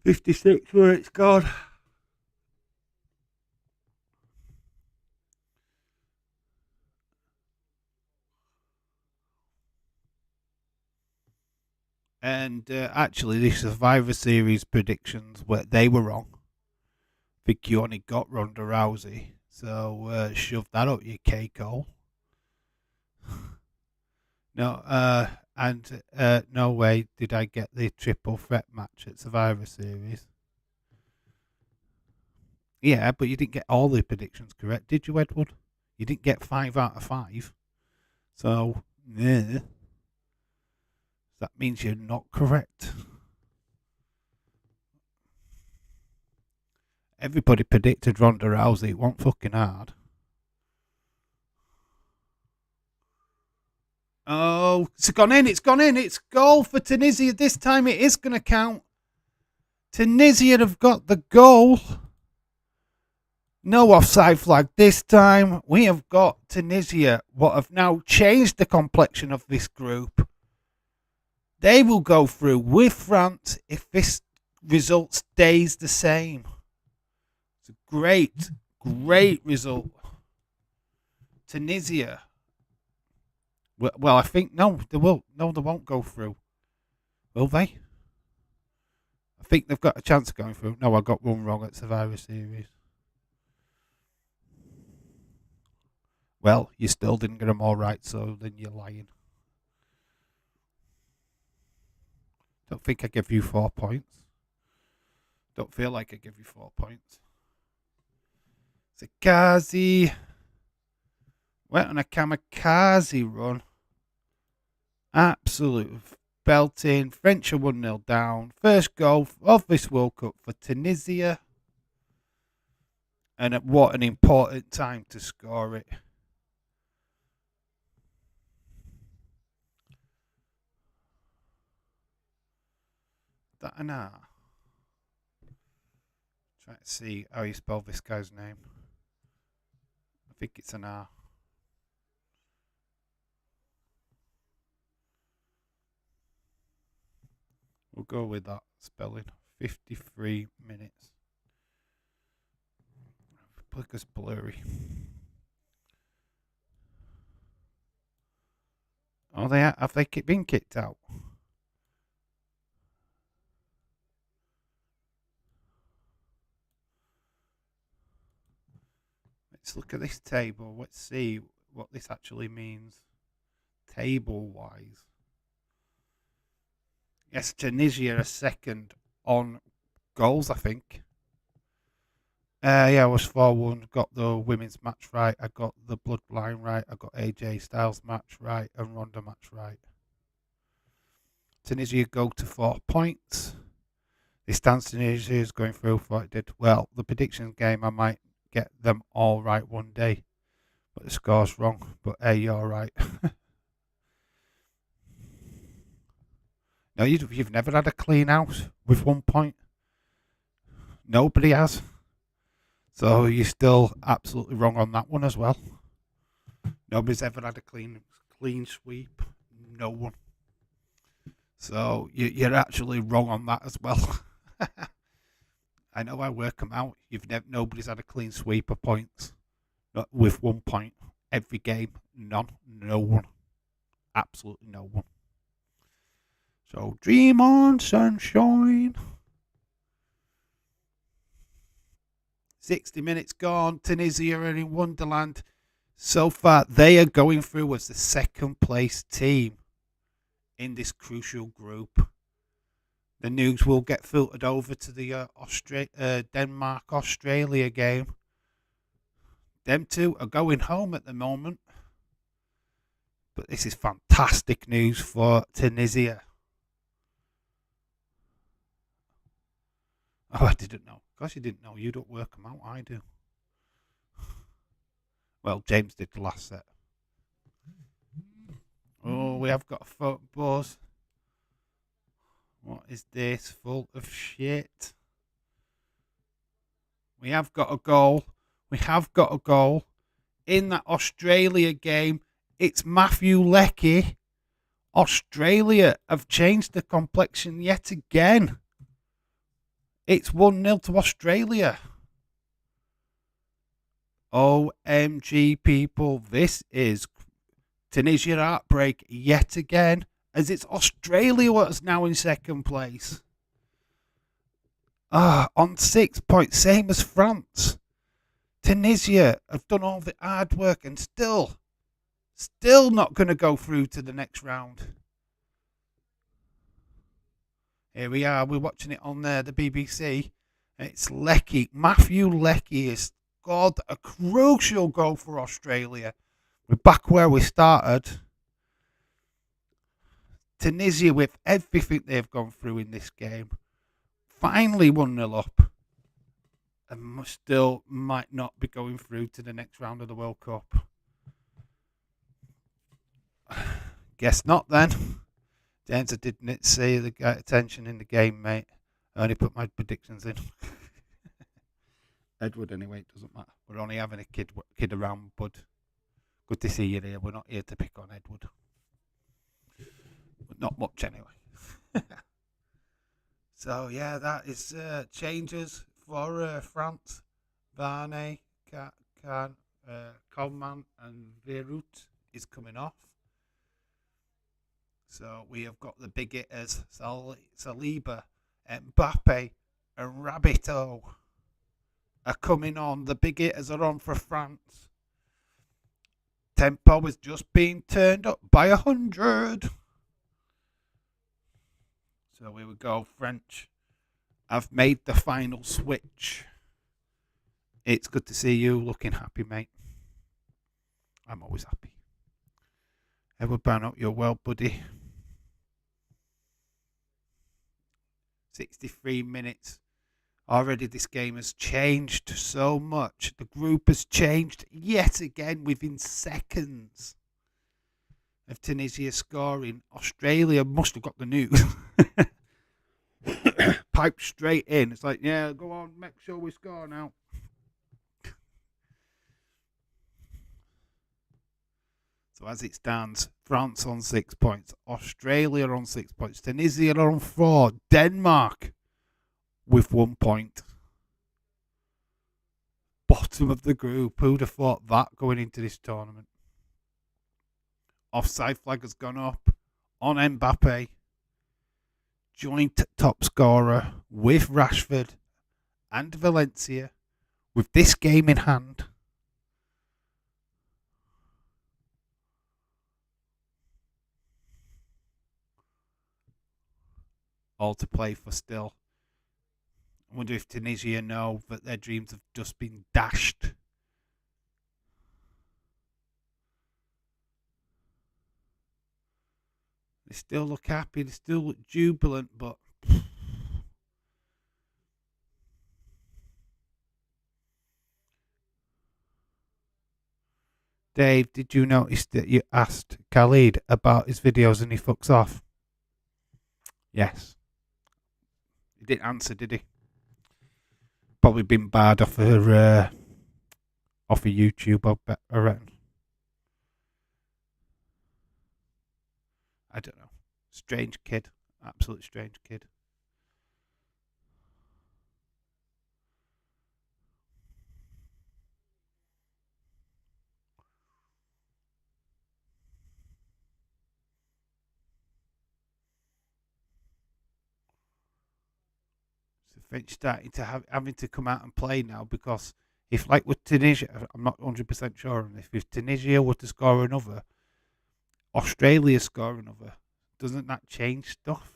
56 where it's gone. And actually, the Survivor Series predictions, they were wrong. I think you only got Ronda Rousey. So shove that up your cake hole. No, and no way did I get the triple threat match at Survivor Series. Yeah, but you didn't get all the predictions correct, did you, Edward? You didn't get 5 out of 5. So, yeah. That means you're not correct. Everybody predicted Ronda Rousey. It wasn't fucking hard. Oh, it's gone in. It's gone in. It's goal for Tunisia. This time it is going to count. Tunisia have got the goal. No offside flag this time. We have got Tunisia, what have now changed the complexion of this group. They will go through with France if this result stays the same. It's a great, great result. Tunisia. Well, I think no, they will. No, they won't go through. Will they? I think they've got a chance of going through. No, I got one wrong at Survivor Series. Well, you still didn't get them all right, so then you're lying. Don't think I give you 4 points. Don't feel like I give you 4 points. Zakazi went on a kamikaze run. Absolute belting. French are 1-0 down. First goal of this World Cup for Tunisia. And what an important time to score it. That an R. Try to see how you spell this guy's name. I think it's an R. We'll go with that spelling. 53 minutes. Flicker's blurry. Oh, have they been kicked out? Let's look at this table. Let's see what this actually means table-wise. Yes, Tunisia are second on goals, I think. Yeah, I was 4-1. Got the women's match right. I got the Bloodline right. I got AJ Styles match right and Ronda match right. Tunisia go to 4 points. This dance Tunisia is going through for it did. Well, the predictions game, I might get them all right one day. But the score's wrong. But hey, you're right. No, you've never had a clean out with 1 point. Nobody has. So you're still absolutely wrong on that one as well. Nobody's ever had a clean sweep. No one. So you're actually wrong on that as well. I know I work them out. Nobody's had a clean sweep of points with 1 point every game. None. No one. Absolutely no one. So dream on, sunshine. 60 minutes gone. Tunisia are in Wonderland. So far, they are going through as the second place team in this crucial group. The news will get filtered over to the Denmark-Australia game. Them two are going home at the moment. But this is fantastic news for Tunisia. Oh, I didn't know. Of course you didn't know. You don't work them out. I do. Well, James did the last set. Oh, we have got a photo buzz. What is this? Full of shit. We have got a goal. We have got a goal. In that Australia game, it's Matthew Leckie. Australia have changed the complexion yet again. It's 1-0 to Australia. OMG, people. This is Tunisia heartbreak yet again, as it's Australia that's now in second place. On 6 points, same as France. Tunisia have done all the hard work and still not going to go through to the next round. Here we are. We're watching it on the BBC. It's Leckie. Matthew Leckie has scored a crucial goal for Australia. We're back where we started. Tunisia, with everything they've gone through in this game, finally 1-0 up. And still might not be going through to the next round of the World Cup. Guess not then. James, I didn't see the attention in the game, mate. I only put my predictions in. Edward, anyway, it doesn't matter. We're only having a kid around, bud. Good to see you here. We're not here to pick on Edward. But not much, anyway. So, yeah, that is changes for France. Varney, Coleman and Verut is coming off. So we have got the big hitters, Saliba, Mbappe and Rabiot are coming on. The big hitters are on for France. Tempo is just being turned up by 100. So here we go, French. I've made the final switch. It's good to see you looking happy, mate. I'm always happy. Edward Barnett, you're well, buddy. 63 minutes. Already this game has changed so much. The group has changed yet again within seconds of Tunisia scoring. Australia must have got the news. Piped straight in. It's like, yeah, go on, make sure we score now. So as it stands, France on 6 points, Australia on 6 points, Tunisia on 4, Denmark with 1 point. Bottom of the group. Who'd have thought that going into this tournament? Offside flag has gone up on Mbappe. Joint top scorer with Rashford and Valencia with this game in hand. All to play for still. I wonder if Tunisia know that their dreams have just been dashed. They still look happy, they still look jubilant, but Dave, did you notice that you asked Khalid about his videos and he fucks off? Yes. He didn't answer, did he? probably been barred off of YouTube. I reckon. I don't know. Strange kid, absolute strange kid. So French starting to having to come out and play now because if like with Tunisia, I'm not 100% sure on this. If Tunisia were to score another, Australia score another, doesn't that change stuff?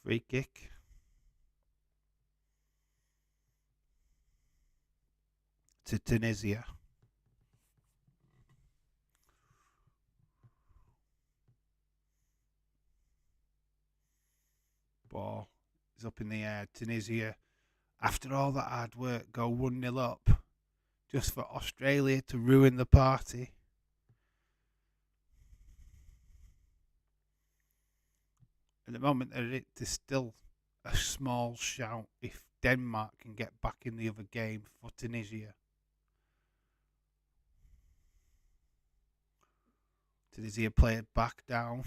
Free kick to Tunisia. Ball is up in the air. Tunisia, after all that hard work, go 1-0 up just for Australia to ruin the party. At the moment, there's still a small shout if Denmark can get back in the other game for Tunisia. Tunisia play it back down,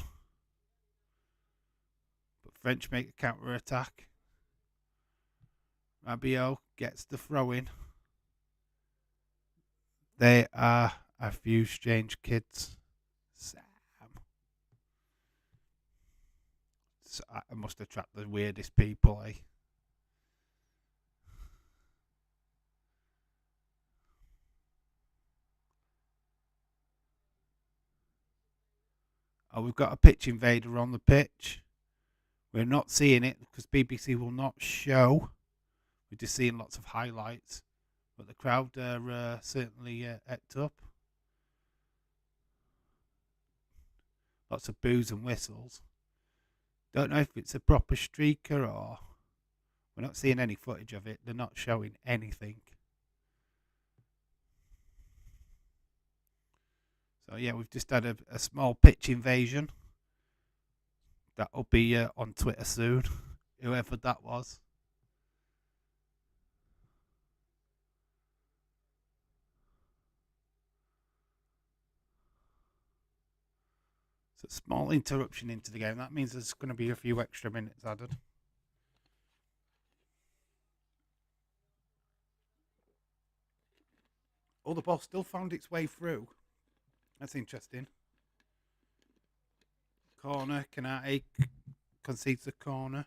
but French make a counter attack. Rabiot gets the throw in. They are a few strange kids. Sam. So I must attract the weirdest people, eh? Oh, we've got a pitch invader on the pitch. We're not seeing it because BBC will not show. We're just seeing lots of highlights. But the crowd are certainly ecked up. Lots of boos and whistles. Don't know if it's a proper streaker or we're not seeing any footage of it. They're not showing anything. So yeah, we've just had a small pitch invasion. That'll be on Twitter soon, whoever that was. So small interruption into the game. That means there's going to be a few extra minutes added. Oh, the ball still found its way through. That's interesting. Corner. Canate concedes the corner.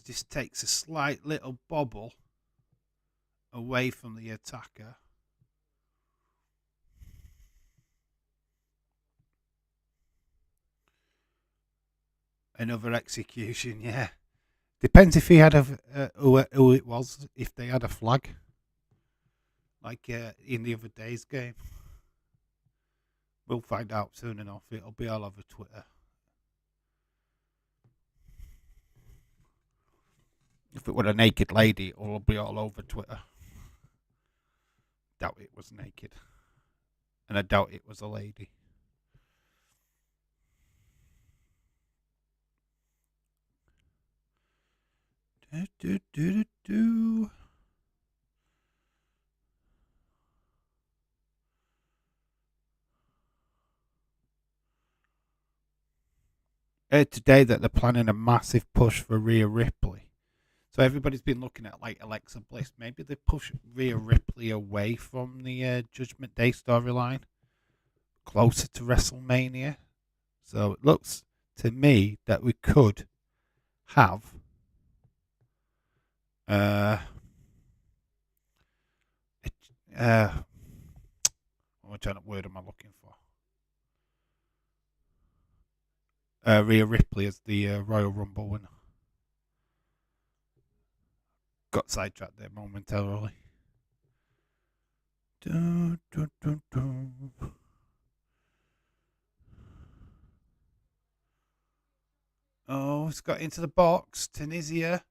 Just takes a slight little bobble away from the attacker. Another execution, yeah. Depends if he had who it was, if they had a flag, like in the other day's game. We'll find out soon enough. It'll be all over Twitter. If it were a naked lady, it'll be all over Twitter. Doubt it was naked. And I doubt it was a lady. Do, do, do, do, do. Today that they're planning a massive push for Rhea Ripley. So everybody's been looking at like Alexa Bliss. Maybe they push Rhea Ripley away from the Judgment Day storyline, closer to WrestleMania. So it looks to me that we could have what word am I looking for? Rhea Ripley as the Royal Rumble winner. Got sidetracked there momentarily. Dun, dun, dun, dun. Oh, it's got into the box. Tunisia.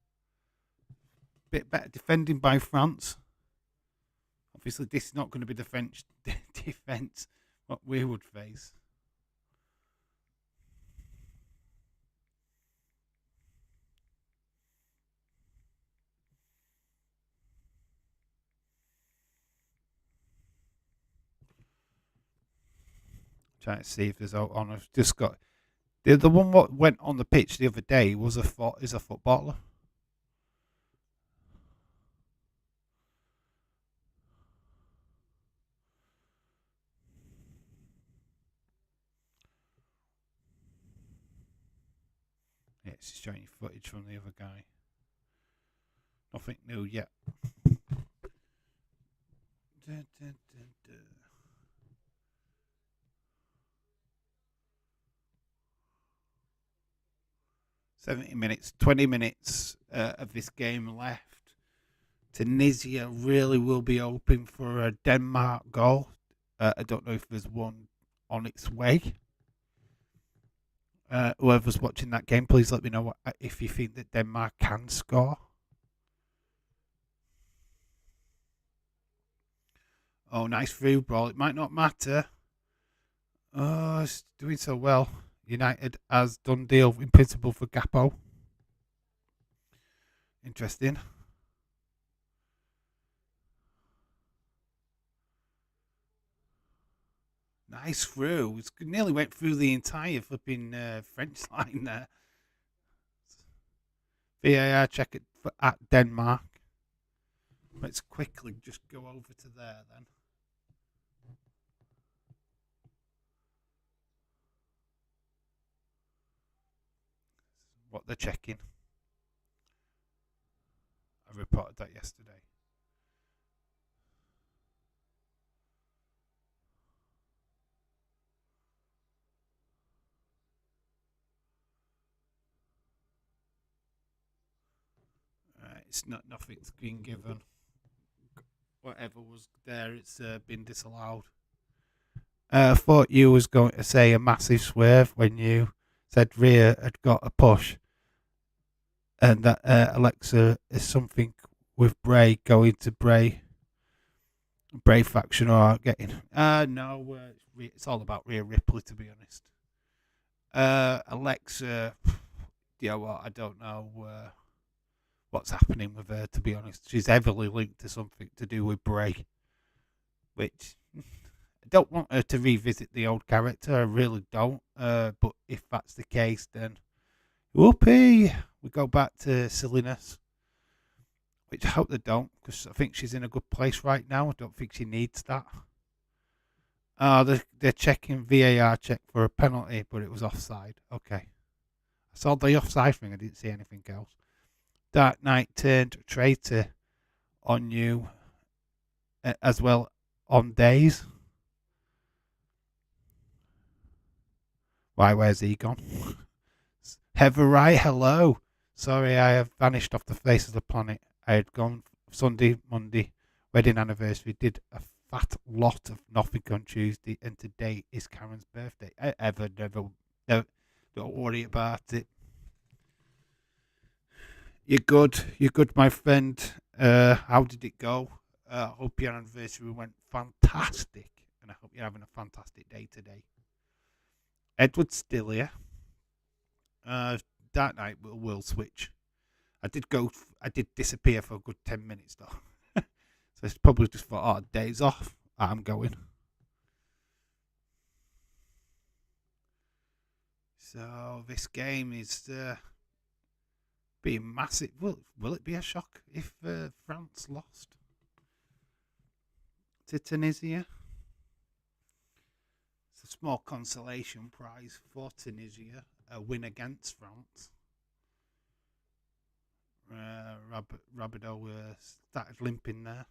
Bit better defending by France. Obviously, this is not going to be the French defence what we would face. Trying to see if there's on. I've just got the one what went on the pitch the other day was is a footballer. Yeah, it's just showing footage from the other guy. Nothing new yet. Dun, dun, dun, dun. 70 minutes, 20 minutes of this game left. Tunisia really will be hoping for a Denmark goal. I don't know if there's one on its way. Whoever's watching that game, please let me know if you think that Denmark can score. Oh, nice through ball. It might not matter. Oh, it's doing so well. United has done deal in principle for Gapo. Interesting. Nice through. It nearly went through the entire flipping French line there. VAR check it at Denmark. Let's quickly just go over to there then. What they're checking. I reported that yesterday. It's not nothing's been given. Whatever was there, it's been disallowed. I thought you was going to say a massive swerve when you said Rhea had got a push, and that Alexa is something with Bray going to Bray faction or getting. No, it's all about Rhea Ripley to be honest. Alexa, yeah, well, I don't know what's happening with her to be honest. She's heavily linked to something to do with Bray, which I don't want her to revisit the old character. I really don't. But if that's the case, then whoopee, we go back to silliness. Which I hope they don't, because I think she's in a good place right now. I don't think she needs that. They're checking VAR check for a penalty, but it was offside. Okay. I saw the offside thing. I didn't see anything else. Dark Knight turned traitor on you as well on days. Why, where's he gone? Heather Wright, hello. Sorry, I have vanished off the face of the planet. I had gone Sunday, Monday, wedding anniversary, did a fat lot of nothing on Tuesday, and today is Karen's birthday. Never, don't worry about it. You're good, my friend. How did it go? I hope your anniversary went fantastic, and I hope you're having a fantastic day today. Edward's still here. Dark Knight will switch. I did disappear for a good 10 minutes though. So it's probably just for days off. I'm going. So this game is being massive. Will it be a shock if France lost to Tunisia? It's a small consolation prize for Tunisia, a win against France. Rabideau started limping there.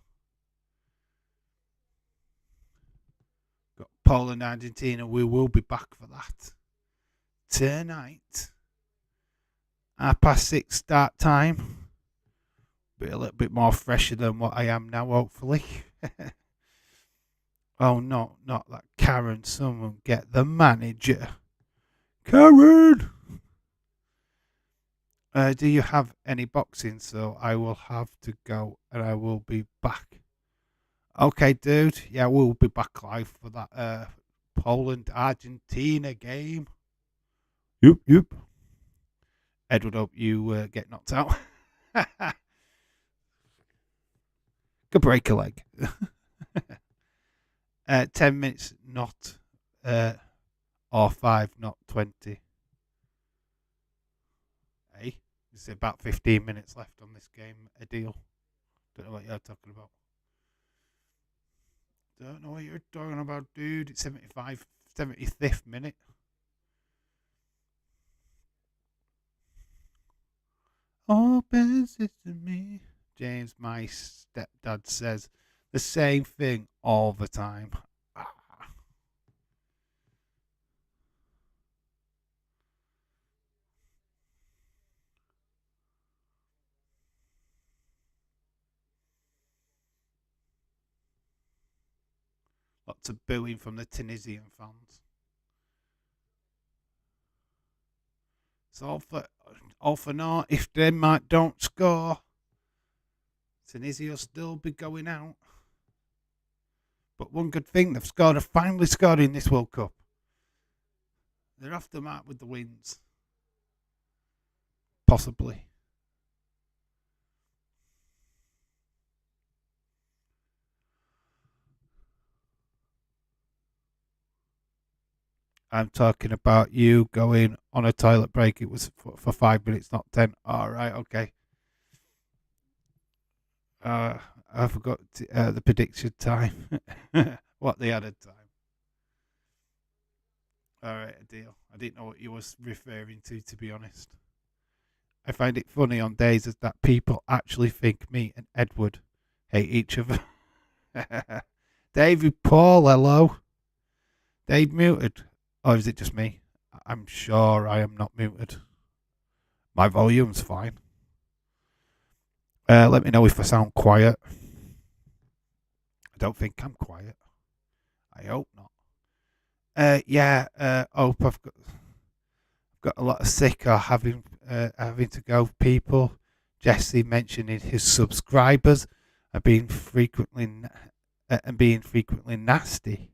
Got Poland, Argentina. We will be back for that tonight. 6:30 start time. Be a little bit more fresher than what I am now, hopefully. Oh, no, not that Karen. Someone get the manager. Karen! Do you have any boxing? So I will have to go and I will be back. Okay, dude. Yeah, we'll be back live for that Poland Argentina game. Yep, yep. Edward, hope you get knocked out. Could break a leg. 10 minutes, not or 5, not 20. Hey, there's about 15 minutes left on this game. A deal. Don't know what you're talking about. Don't know what you're talking about, dude. It's 75th minute. Open sesame. James, my stepdad, says the same thing all the time. Ah. Lots of booing from the Tunisian fans. It's all for naught. If Denmark don't score, Tunisia will still be going out. But one good thing, they've finally scored in this World Cup. They're off the mark with the wins. Possibly. I'm talking about you going on a toilet break. It was for 5 minutes, not 10. All right, okay. Uh, I forgot the prediction time. What the added time. All right, a deal. I didn't know what you was referring to be honest. I find it funny on days as that people actually think me and Edward hate each other. David Paul, hello. Dave muted. Or is it just me? I'm sure I am not muted. My volume's fine. Let me know if I sound quiet. I don't think I'm quiet. I hope not. Hope I've got a lot of sick or having to go people. Jesse mentioning his subscribers are being frequently nasty.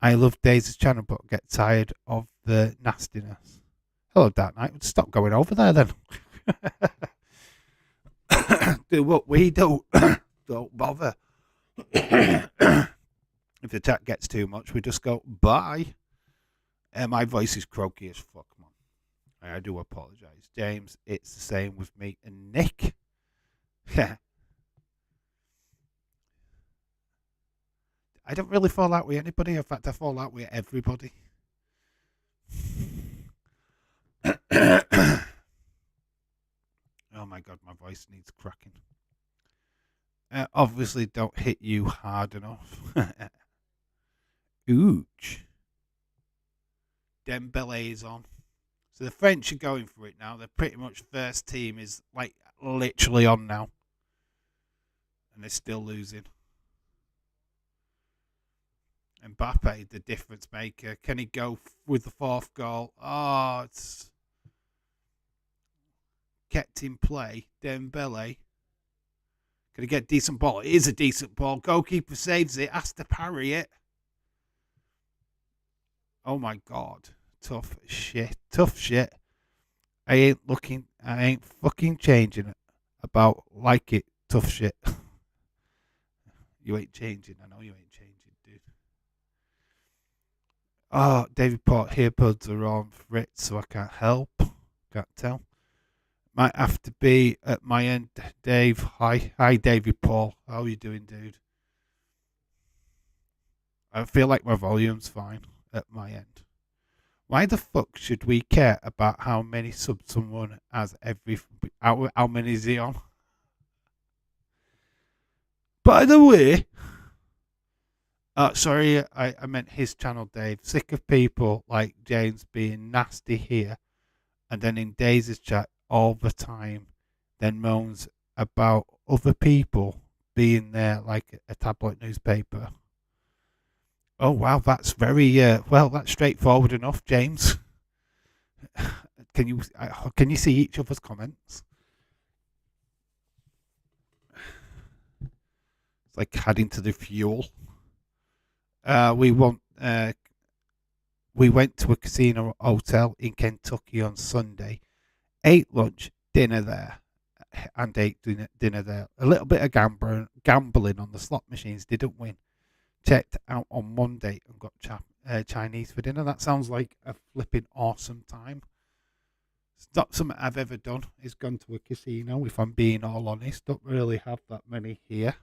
I love Daisy's channel, but get tired of the nastiness. Hello, Dark Knight. Stop going over there then. Do what we do. Don't bother. If the chat gets too much, we just go bye. My voice is croaky as fuck, man. I do apologise. James, it's the same with me and Nick. I don't really fall out with anybody. In fact, I fall out with everybody. Oh my god, my voice needs cracking. Obviously, don't hit you hard enough. Ooch. Dembele is on. So the French are going for it now. They're pretty much first team is like literally on now. And they're still losing. Mbappe, the difference maker. Can he go with the fourth goal? Oh, it's kept in play. Dembele. Can he get a decent ball? It is a decent ball. Goalkeeper saves it. Has to parry it. Oh my god. Tough shit. Tough shit. I ain't fucking changing it about like it. Tough shit. You ain't changing. I know you ain't changing, dude. Oh, David Port earbuds are on Fritz, so I can't help. Can't tell. Might have to be at my end, Dave. Hi, David Paul. How are you doing, dude? I feel like my volume's fine at my end. Why the fuck should we care about how many subs someone has every? How many is he on? By the way, sorry, I meant his channel, Dave. Sick of people like James being nasty here, and then in Daisy's chat all the time, then moans about other people being there like a tabloid newspaper. Oh wow, that's very that's straightforward enough, James. Can you see each other's comments? It's like adding to the fuel. Uh, we want. Uh, we went to a casino hotel in Kentucky on Sunday. Ate lunch, dinner there, and ate dinner there. A little bit of gambling on the slot machines. Didn't win. Checked out on Monday and got Chinese for dinner. That sounds like a flipping awesome time. It's not something I've ever done. Is gone to a casino. If I'm being all honest, don't really have that many here.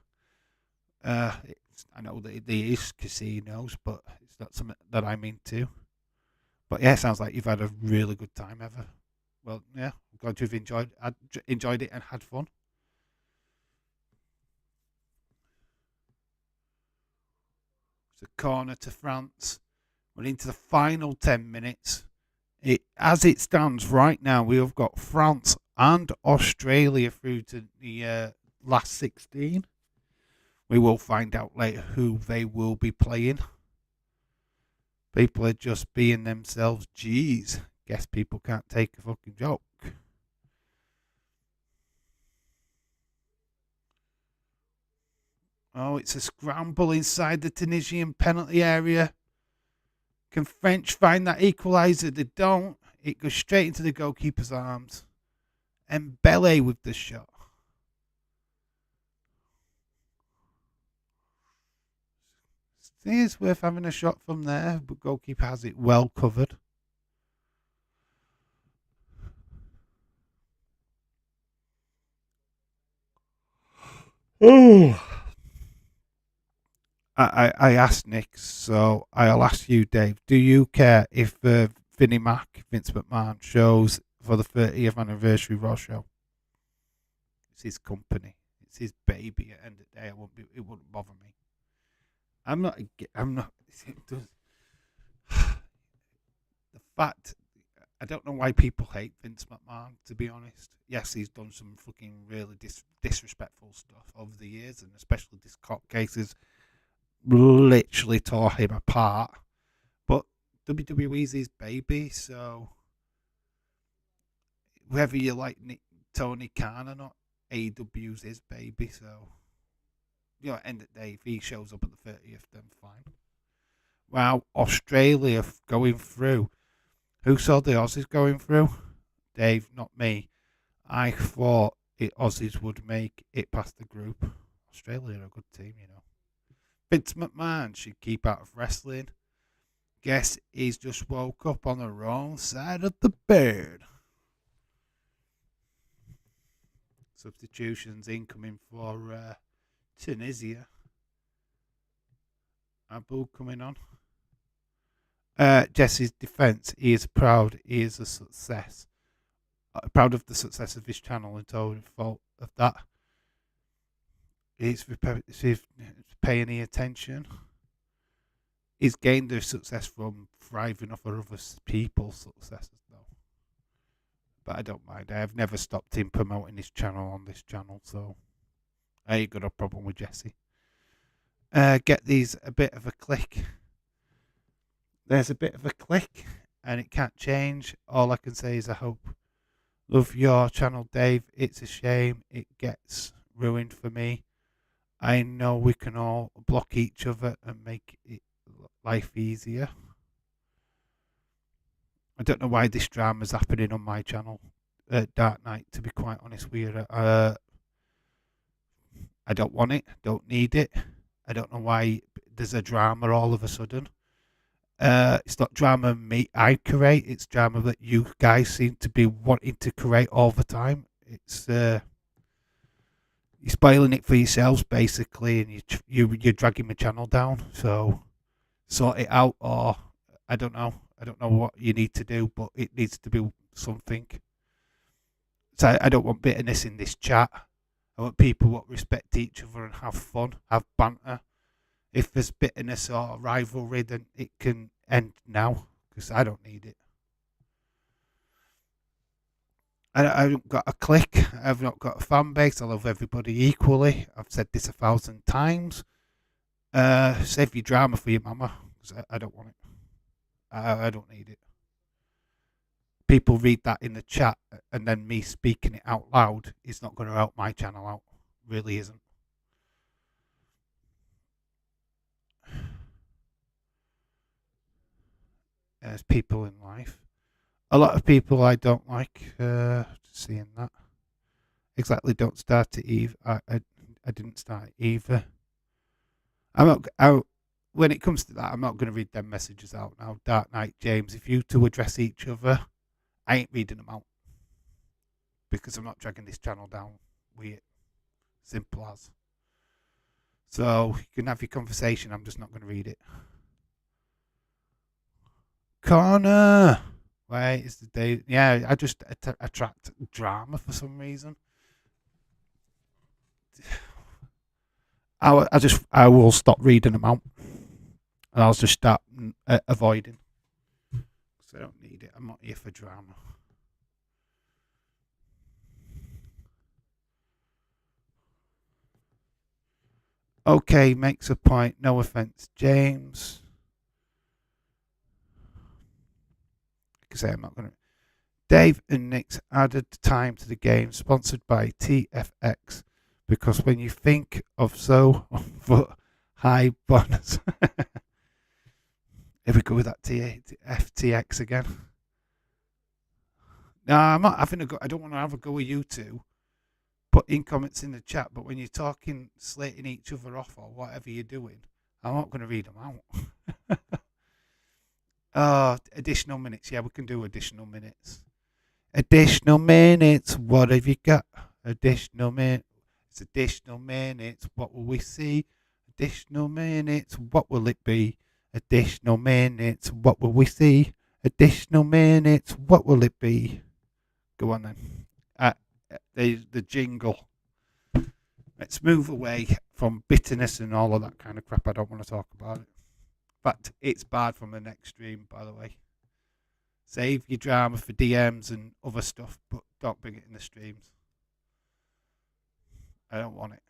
I know that there is casinos, but it's not something that I'm into. But yeah, it sounds like you've had a really good time ever. Well, yeah, I'm glad you've enjoyed it and had fun. It's a corner to France. We're into the final 10 minutes. As it stands right now, we have got France and Australia through to the last 16. We will find out later who they will be playing. People are just being themselves. Jeez, guess people can't take a fucking joke. Oh, it's a scramble inside the Tunisian penalty area. Can French find that equaliser? They don't. It goes straight into the goalkeeper's arms. And Bele with the shot. See, it's worth having a shot from there, but goalkeeper has it well covered. Oh. I asked Nick, so I'll ask you, Dave. Do you care if Vinnie Mac, Vince McMahon, shows for the 30th anniversary Raw show? It's his company. It's his baby. At the end of the day, it wouldn't bother me. I'm not. I'm not. The fact, I don't know why people hate Vince McMahon. To be honest, yes, he's done some fucking really disrespectful stuff over the years, and especially this court cases literally tore him apart. But WWE's his baby, so whether you like Tony Khan or not, AEW's his baby. So at the end of the day, if he shows up at the 30th, then fine. Wow, Australia going through. Who saw the Aussies going through? Dave, not me. I thought Aussies would make it past the group. Australia are a good team, Vince McMahon should keep out of wrestling. Guess he's just woke up on the wrong side of the bed. Substitutions incoming for Tunisia. Abu coming on. Jesse's defence. He is proud. He is a success. Proud of the success of his channel and told fault of that. He's paying any attention. He's gained their success from thriving off of other people's successes, though. But I don't mind. I have never stopped him promoting his channel on this channel, so I ain't got a problem with Jesse. Get these a bit of a click. There's a bit of a click, and it can't change. All I can say is I hope. Love your channel, Dave. It's a shame it gets ruined for me. I know we can all block each other and make life easier. I don't know why this drama is happening on my channel, Dark Knight, to be quite honest with you. I don't want it, don't need it. I don't know why there's a drama all of a sudden. It's not drama I create, it's drama that you guys seem to be wanting to create all the time. It's you're spoiling it for yourselves basically, and you're dragging my channel down. So sort it out, or I don't know. I don't know what you need to do, but it needs to be something. So I don't want bitterness in this chat. I want people that respect each other and have fun, have banter. If there's bitterness or rivalry, then it can end now, because I don't need it. I haven't got a clique. I've not got a fan base. I love everybody equally. I've said this 1,000 times. Save your drama for your mama, because I don't want it. I don't need it. People read that in the chat, and then me speaking it out loud is not going to help my channel out. Really isn't. as people in life. A lot of people I don't like seeing that. Exactly, don't start it either. I didn't start it either. I'm not. When it comes to that, I'm not going to read them messages out now. Dark Knight, James, if you two address each other, I ain't reading them out because I'm not dragging this channel down with it. Simple as. So you can have your conversation. I'm just not going to read it. Connor, wait, it's the day. Yeah, I just attract drama for some reason. I will stop reading them out, and I'll just start avoiding. So I don't need it. I'm not here for drama. Okay, makes a point. No offense, James. Like I say, I'm not going to. Dave and Nick's added time to the game, sponsored by TFX, because when you think of so high bonus, here we go with that FTX again. No, I'm not having a go. I don't want to have a go with you two. Put in comments in the chat, but when you're talking, slating each other off or whatever you're doing, I'm not going to read them out. Additional minutes. Yeah, we can do additional minutes. Additional minutes. What have you got? Additional minutes. It's additional minutes. What will we see? Additional minutes. What will it be? Additional minutes. What will we see? Additional minutes. What will it be? Go on then. The jingle. Let's move away from bitterness and all of that kind of crap. I don't want to talk about it. In fact, it's bad from the next stream, by the way. Save your drama for DMs and other stuff, but don't bring it in the streams. I don't want it.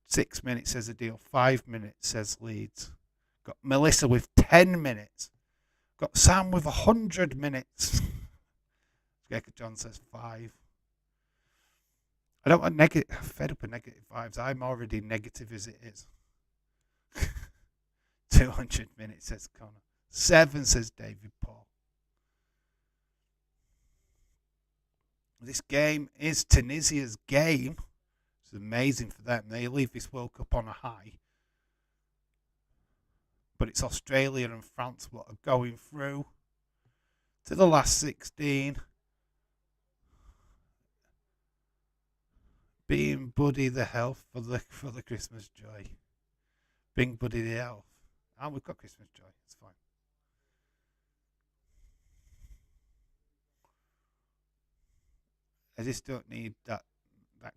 6 minutes says a deal. 5 minutes says Leeds. Got Melissa with 10 minutes. Got Sam with 100 minutes. Skeka John says 5. I don't want negative. I'm fed up with negative vibes. I'm already negative as it is. 200 minutes says Connor. 7 says David Paul. This game is Tunisia's game. It's amazing for them. They leave this World Cup on a high. But it's Australia and France what are going through to the last 16. Being Buddy the Health for the Christmas joy. Being Buddy the Health. And we've got Christmas joy. It's fine. I just don't need that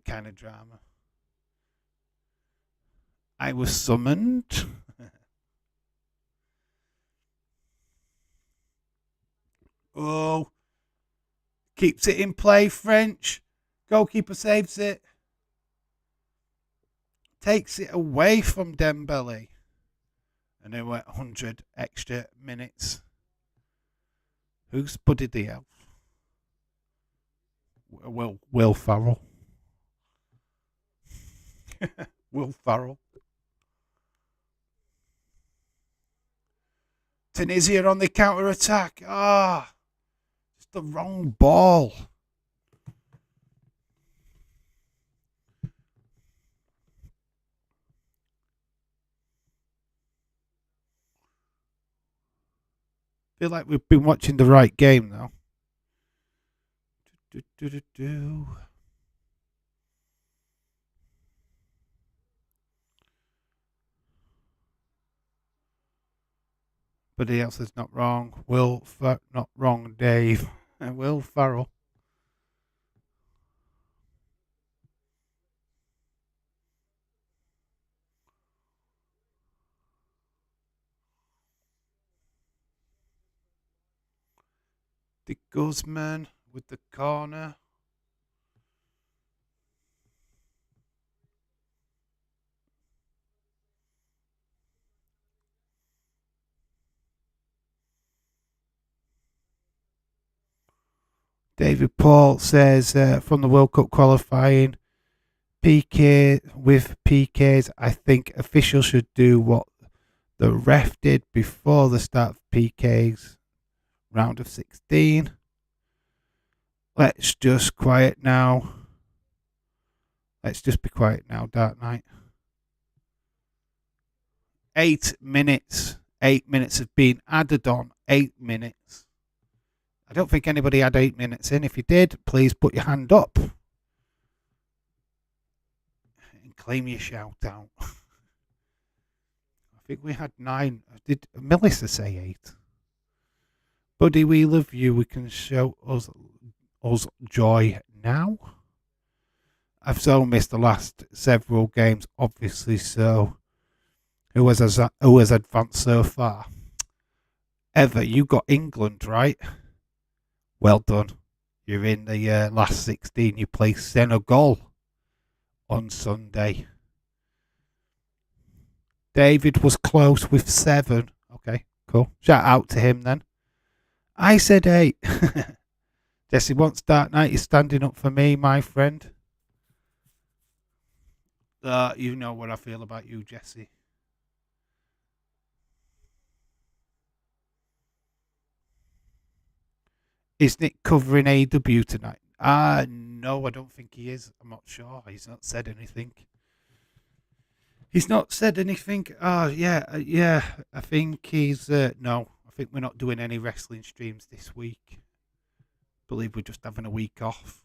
kind of drama. I was summoned. Oh. Keeps it in play, French. Goalkeeper saves it. Takes it away from Dembele. And then went 100 extra minutes. Who's Buddy the Elf? Will Farrell. Will Farrell. Tunisia on the counter attack. It's the wrong ball. Feel like we've been watching the right game now. But else is not wrong. Not wrong, Dave. And Will Farrell. De Guzman with the corner. David Paul says from the World Cup qualifying, PK with PKs, I think officials should do what The ref did before the start of PK's round of 16. Let's just quiet now. Let's just be quiet now, Dark Knight. 8 minutes. 8 minutes have been added on. 8 minutes. I don't think anybody had 8 minutes in. If you did, please put your hand up and claim your shout out. I think we had 9. Did Melissa say 8? Buddy, we love you. We can show us joy now. I've so missed the last several games, obviously. So, who has advanced so far? Ever, you got England, right? Well done. You're in the last 16. You play Senegal on Sunday. David was close with 7. Okay, cool. Shout out to him then. I said 8. Jesse wants Dark Knight. You're standing up for me, my friend. You know what I feel about you, Jesse. Is Nick covering AW tonight? No, I don't think he is. I'm not sure. He's not said anything. Yeah. I think he's no. I think we're not doing any wrestling streams this week. I believe we're just having a week off.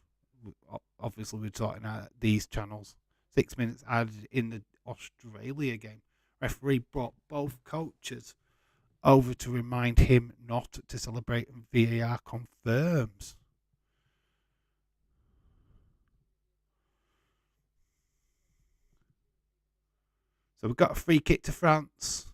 Obviously, we're sorting out these channels. 6 minutes added in the Australia game. Referee brought both coaches over to remind him not to celebrate, and VAR confirms. So we've got a free kick to France.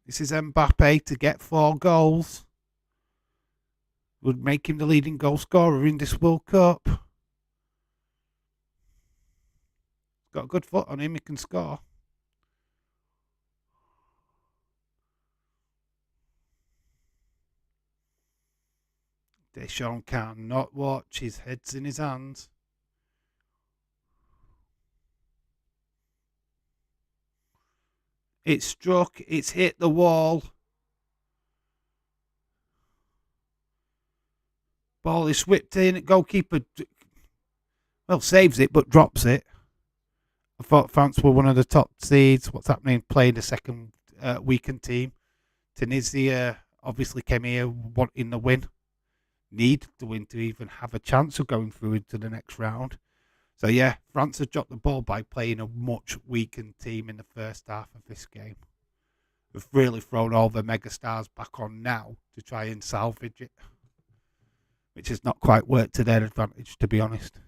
This is Mbappe to get 4 goals. Would make him the leading goal scorer in this World Cup. Got a good foot on him, he can score. Deschamps cannot watch, his head's in his hands. It's struck, it's hit the wall. Ball is whipped in, goalkeeper, well, saves it but drops it. I thought France were one of the top seeds. What's happening? Playing the second weakened team. Tunisia obviously came here wanting the win. Need the win to even have a chance of going through into the next round. So yeah, France has dropped the ball by playing a much weakened team in the first half of this game. They've really thrown all the megastars back on now to try and salvage it, which has not quite worked to their advantage, to be honest.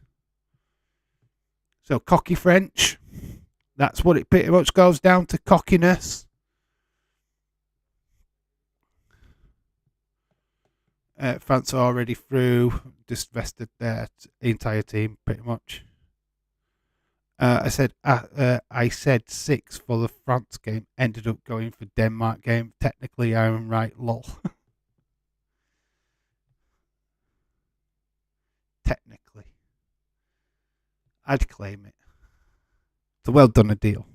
So cocky French, that's what it pretty much goes down to, cockiness. France are already through, just rested their entire team pretty much. I said 6 for the France game, ended up going for Denmark game. Technically, I'm right, lol. Technically. I'd claim it. So well done, a deal.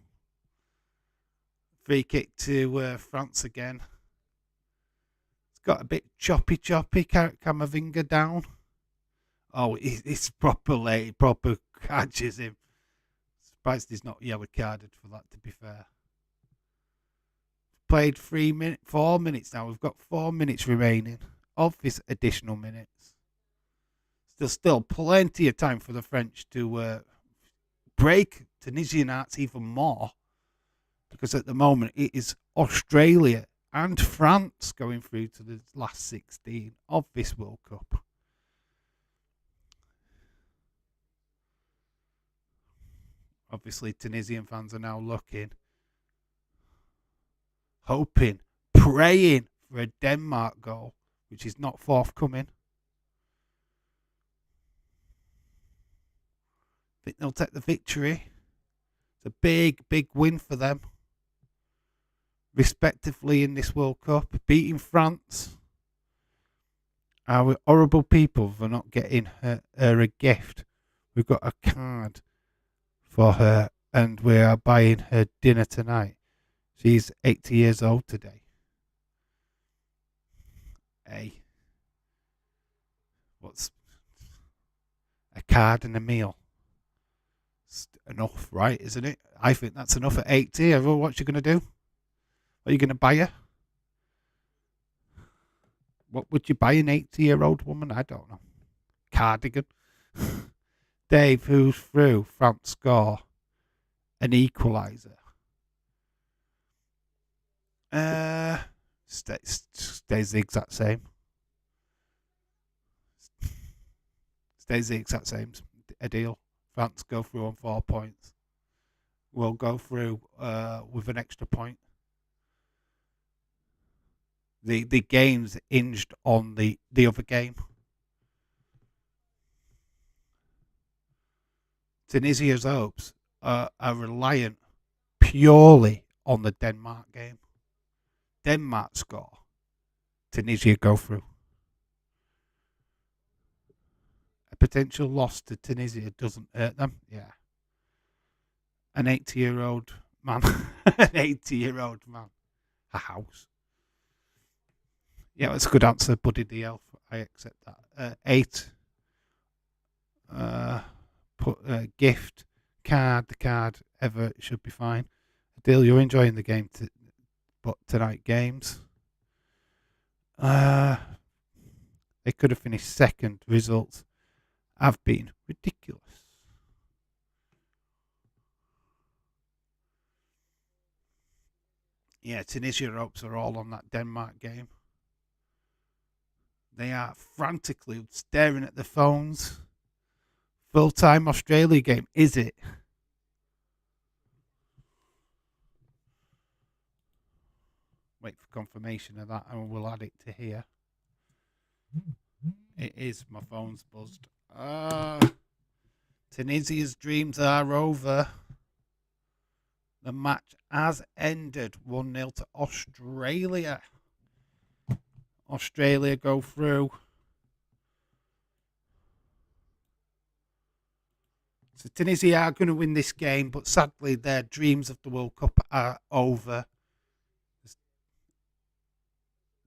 Free kick to France again. It's got a bit choppy. Camavinga down. Oh, it's proper catches him. Surprised he's not yellow carded for that, to be fair. Played 4 minutes now. We've got 4 minutes remaining of this additional minutes. There's still plenty of time for the French to break Tunisian hearts even more, because at the moment it is Australia and France going through to the last 16 of this World Cup. Obviously, Tunisian fans are now looking, hoping, praying for a Denmark goal, which is not forthcoming. I think they'll take the victory. It's a big win for them, respectively, in this World Cup. Beating France. Our horrible people for not getting her a gift We've got a card for her, and we are buying her dinner tonight. She's 80 years old today. Hey, what's a card and a meal? It's enough, right? Isn't it? I think that's enough at 80. What you going to do? Are you going to buy her? What would you buy an 80-year-old woman? I don't know. Cardigan. Dave, who's through? France score an equaliser. Stays the exact same. Stays the exact same. A deal. France go through on 4 points. We'll go through with an extra point. The game's hinged on the other game. Tunisia's hopes are reliant purely on the Denmark game. Denmark score. Tunisia go through. A potential loss to Tunisia doesn't hurt them. Yeah. An 80-year-old man. An 80-year-old man. A house. Yeah, that's a good answer, Buddy the Elf. I accept that. 8. Put gift card. The card ever should be fine. Adil, you're enjoying the game, but tonight games. They could have finished second. Results have been ridiculous. Yeah, Tunisia hopes are all on that Denmark game. They are frantically staring at the phones. Full-time Australia game, is it? Wait for confirmation of that and we'll add it to here. It is. My phone's buzzed. Tunisia's dreams are over. The match has ended 1-0 to Australia. Australia go through. So Tunisia are going to win this game, but sadly their dreams of the World Cup are over.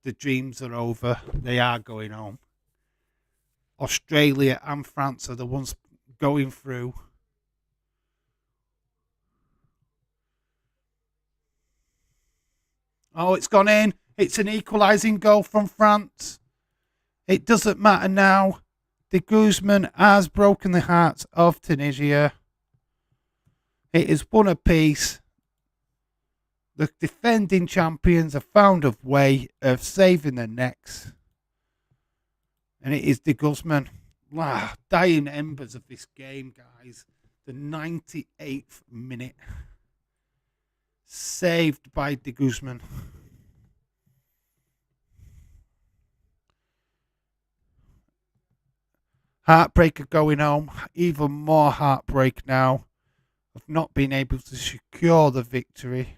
The dreams are over. They are going home. Australia and France are the ones going through. Oh, it's gone in. It's an equalising goal from France. It doesn't matter now. De Guzman has broken the hearts of Tunisia. It is one apiece. The defending champions have found a way of saving their necks. And it is De Guzman. Dying embers of this game, guys. The 98th minute. Saved by De Guzman. Heartbreaker going home. Even more heartbreak now of not being able to secure the victory.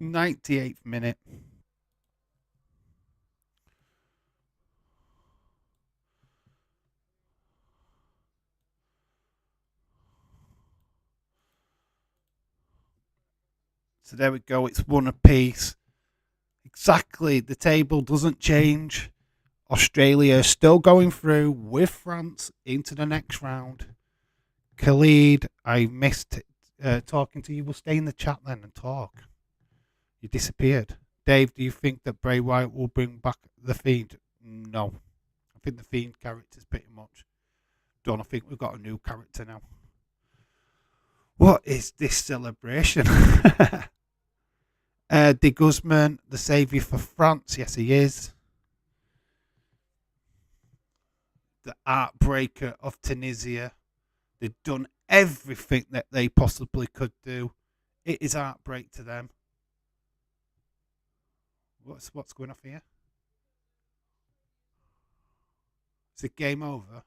98th minute. So there we go. It's one apiece. Exactly. The table doesn't change. Australia is still going through with France into the next round. Khalid, I missed talking to you. We'll stay in the chat then and talk. You disappeared. Dave, do you think that Bray Wyatt will bring back the Fiend? No. I think the Fiend character's pretty much done. I think we've got a new character now. What is this celebration? De Guzman, the saviour for France. Yes, he is. The heartbreaker of Tunisia. They've done everything that they possibly could do. It is heartbreak to them. What's going off here? Is it game over?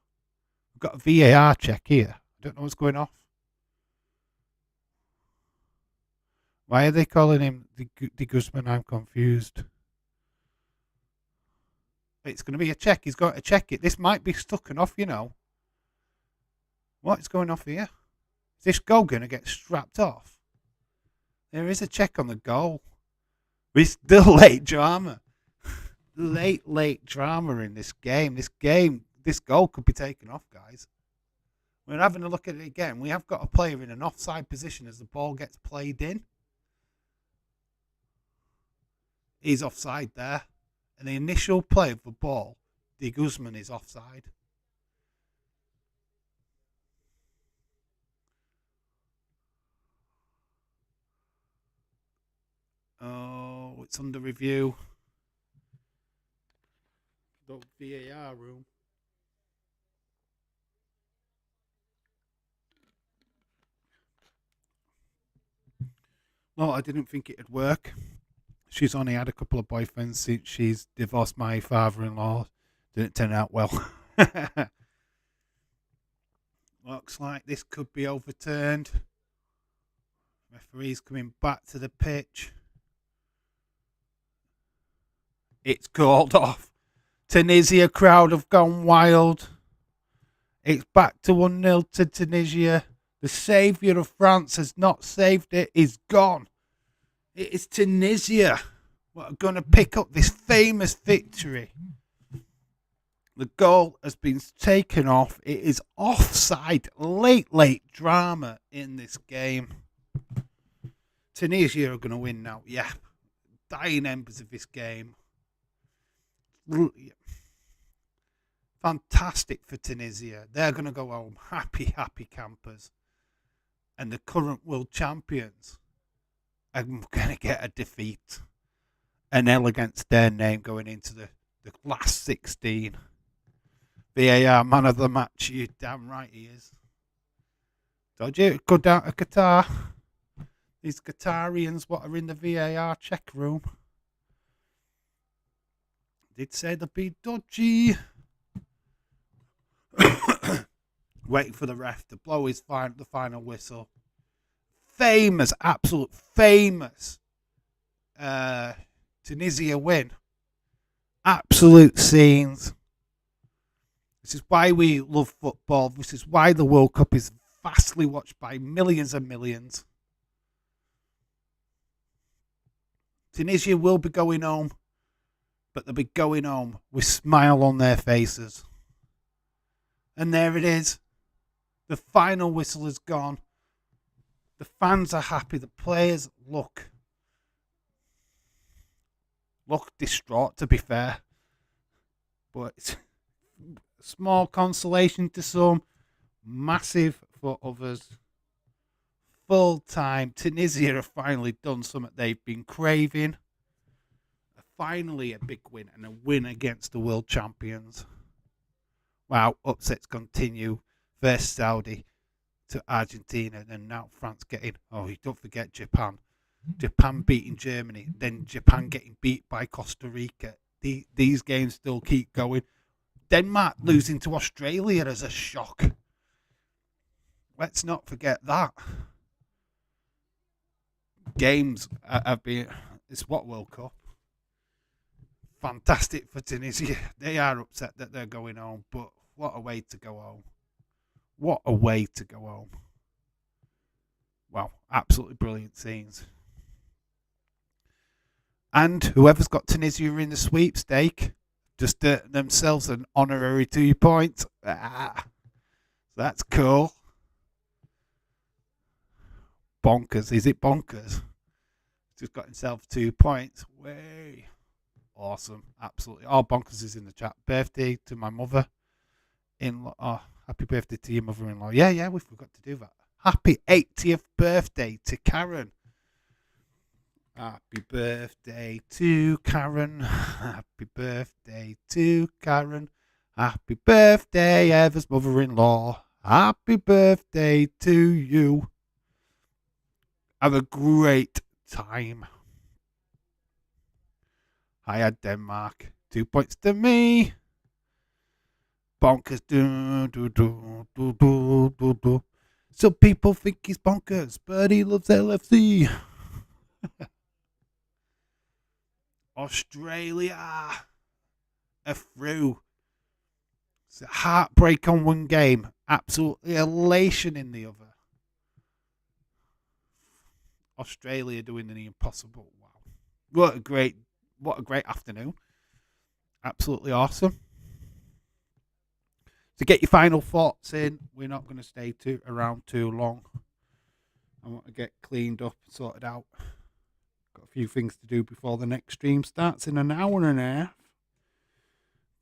We've got a VAR check here. I don't know what's going off. Why are they calling him De Guzman? I'm confused. It's going to be a check. He's got to check it. This might be stuck and off, What is going off here? Is this goal going to get strapped off? There is a check on the goal. It's the late drama. Late drama in this game. This goal could be taken off, guys. We're having a look at it again. We have got a player in an offside position as the ball gets played in. He's offside there. And the initial play of the ball, De Guzman is offside. Oh, it's under review. The VAR room. Well, I didn't think it'd work. She's only had a couple of boyfriends since she's divorced my father-in-law. Didn't turn out well. Looks like this could be overturned. Referee's coming back to the pitch. It's called off. Tunisia crowd have gone wild. It's back to 1-0 to Tunisia. The saviour of France has not saved it. He's gone. It is Tunisia what are going to pick up this famous victory. The goal has been taken off. It is offside. Late drama in this game. Tunisia are going to win now. Yeah. Dying embers of this game. Fantastic for Tunisia. They're going to go home happy campers. And the current world champions are going to get a defeat. An L against their name going into the last 16. VAR man of the match. You damn right he is. Told you it'd go down to Qatar. These Qatarians what are in the VAR check room. Did say they'd be dodgy. Waiting for the ref to blow the final whistle. Famous, absolute famous Tunisia win. Absolute scenes. This is why we love football. This is why the World Cup is vastly watched by millions and millions. Tunisia will be going home, but they'll be going home with a smile on their faces. And there it is. The final whistle is gone. The fans are happy. The players look distraught, to be fair. But it's small consolation to some, massive for others. Full time. Tunisia have finally done something they've been craving. Finally a big win, and a win against the world champions. Wow, upsets continue. First Saudi to Argentina, and now France getting, you don't forget Japan. Japan beating Germany, then Japan getting beat by Costa Rica. These games still keep going. Denmark losing to Australia as a shock. Let's not forget that. Games have been, it's what World Cup. Fantastic for Tunisia. They are upset that they're going home, but what a way to go home. What a way to go home. Wow, absolutely brilliant scenes. And whoever's got Tunisia in the sweepstake, just themselves an honorary 2 points. That's cool. Bonkers. Is it bonkers? Just got himself 2 points. Way. Awesome. Absolutely. All bonkers is in the chat. Birthday to my mother. Happy birthday to your mother-in-law. Yeah, we forgot to do that. Happy 80th birthday to Karen. Happy birthday to Karen. Happy birthday to Karen. Happy birthday, Eva's mother-in-law. Happy birthday to you. Have a great time. I had Denmark. 2 points to me. Bonkers. Do. Some people think he's bonkers, but he loves LFC. Australia. are through. It's a heartbreak on one game, absolutely elation in the other. Australia doing the impossible. Wow, what a great afternoon! Absolutely awesome. To get your final thoughts in, we're not going to stay around too long. I want to get cleaned up, sorted out. Got a few things to do before the next stream starts in an hour and a half.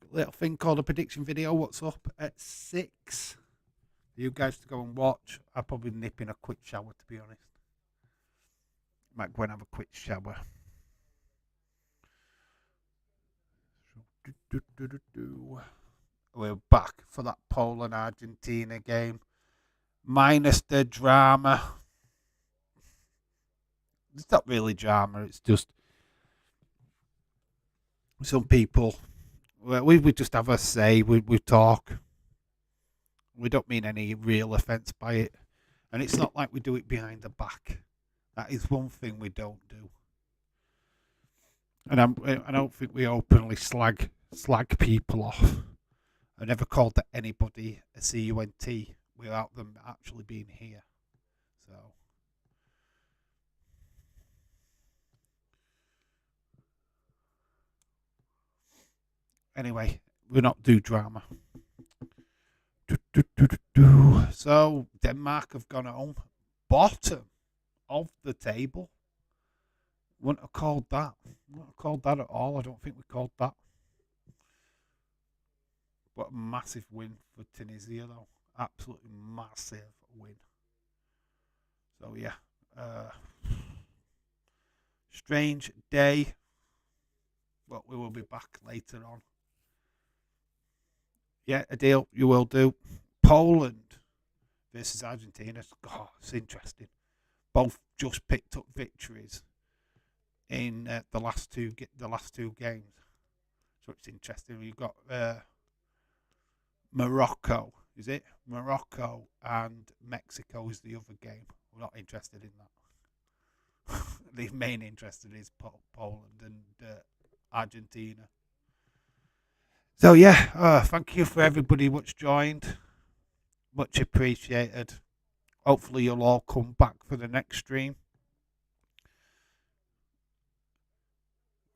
A little thing called a prediction video. What's up at 6? For you guys to go and watch. I'll probably nip in a quick shower, to be honest. Might go and have a quick shower. We're back for that Poland Argentina game. Minus the drama. It's not really drama, it's just some people, we just have a say, we talk. We don't mean any real offence by it. And it's not like we do it behind the back. That is one thing we don't do. And I don't think we openly slag people off. I never called anybody a CUNT without them actually being here. So anyway, we not do drama. So Denmark have gone home, bottom of the table. Wouldn't have called that. Wouldn't have called that at all. I don't think we called that. What a massive win for Tunisia, though. Absolutely massive win. So yeah, strange day, but we will be back later on. Yeah, a deal you will do. Poland versus Argentina. God, it's interesting. Both just picked up victories in the last two games. So it's interesting. You've got Morocco. Is it Morocco and Mexico is the other game? We're not interested in that. The main interest is Poland and Argentina. So yeah, thank you for everybody what's joined. Much appreciated. Hopefully you'll all come back for the next stream.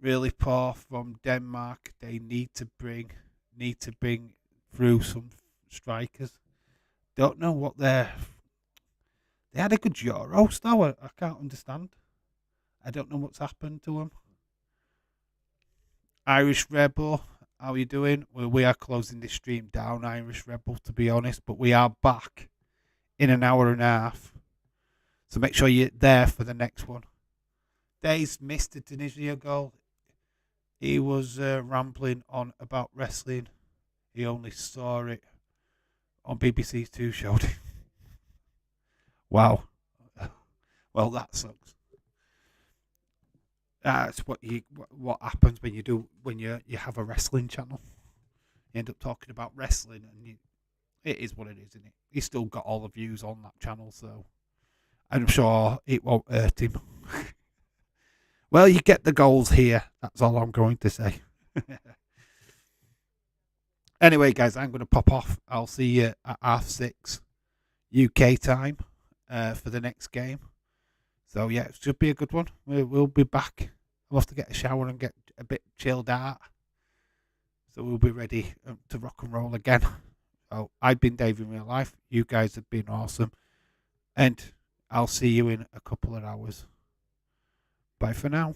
Really poor from Denmark. They need to bring through some strikers. Don't know what they had a good Euros though. I can't understand. I don't know what's happened to them. Irish Rebel, how are you doing? Well, we are closing this stream down, Irish Rebel, to be honest, but we are back in an hour and a half. So make sure you're there for the next one. Days missed the Tunisia goal. He was rambling on about wrestling. He only saw it on BBC Two showed. Wow. Well, that sucks. That's what happens when you have a wrestling channel. You end up talking about wrestling, and it is what it is, isn't it? He's still got all the views on that channel, so I'm sure it won't hurt him. Well, you get the goals here. That's all I'm going to say. Anyway, guys, I'm going to pop off. I'll see you at 6:30 UK time for the next game. So, yeah, it should be a good one. We'll be back. I'll have to get a shower and get a bit chilled out. So we'll be ready to rock and roll again. So I've been Dave in real life. You guys have been awesome. And I'll see you in a couple of hours. Bye for now.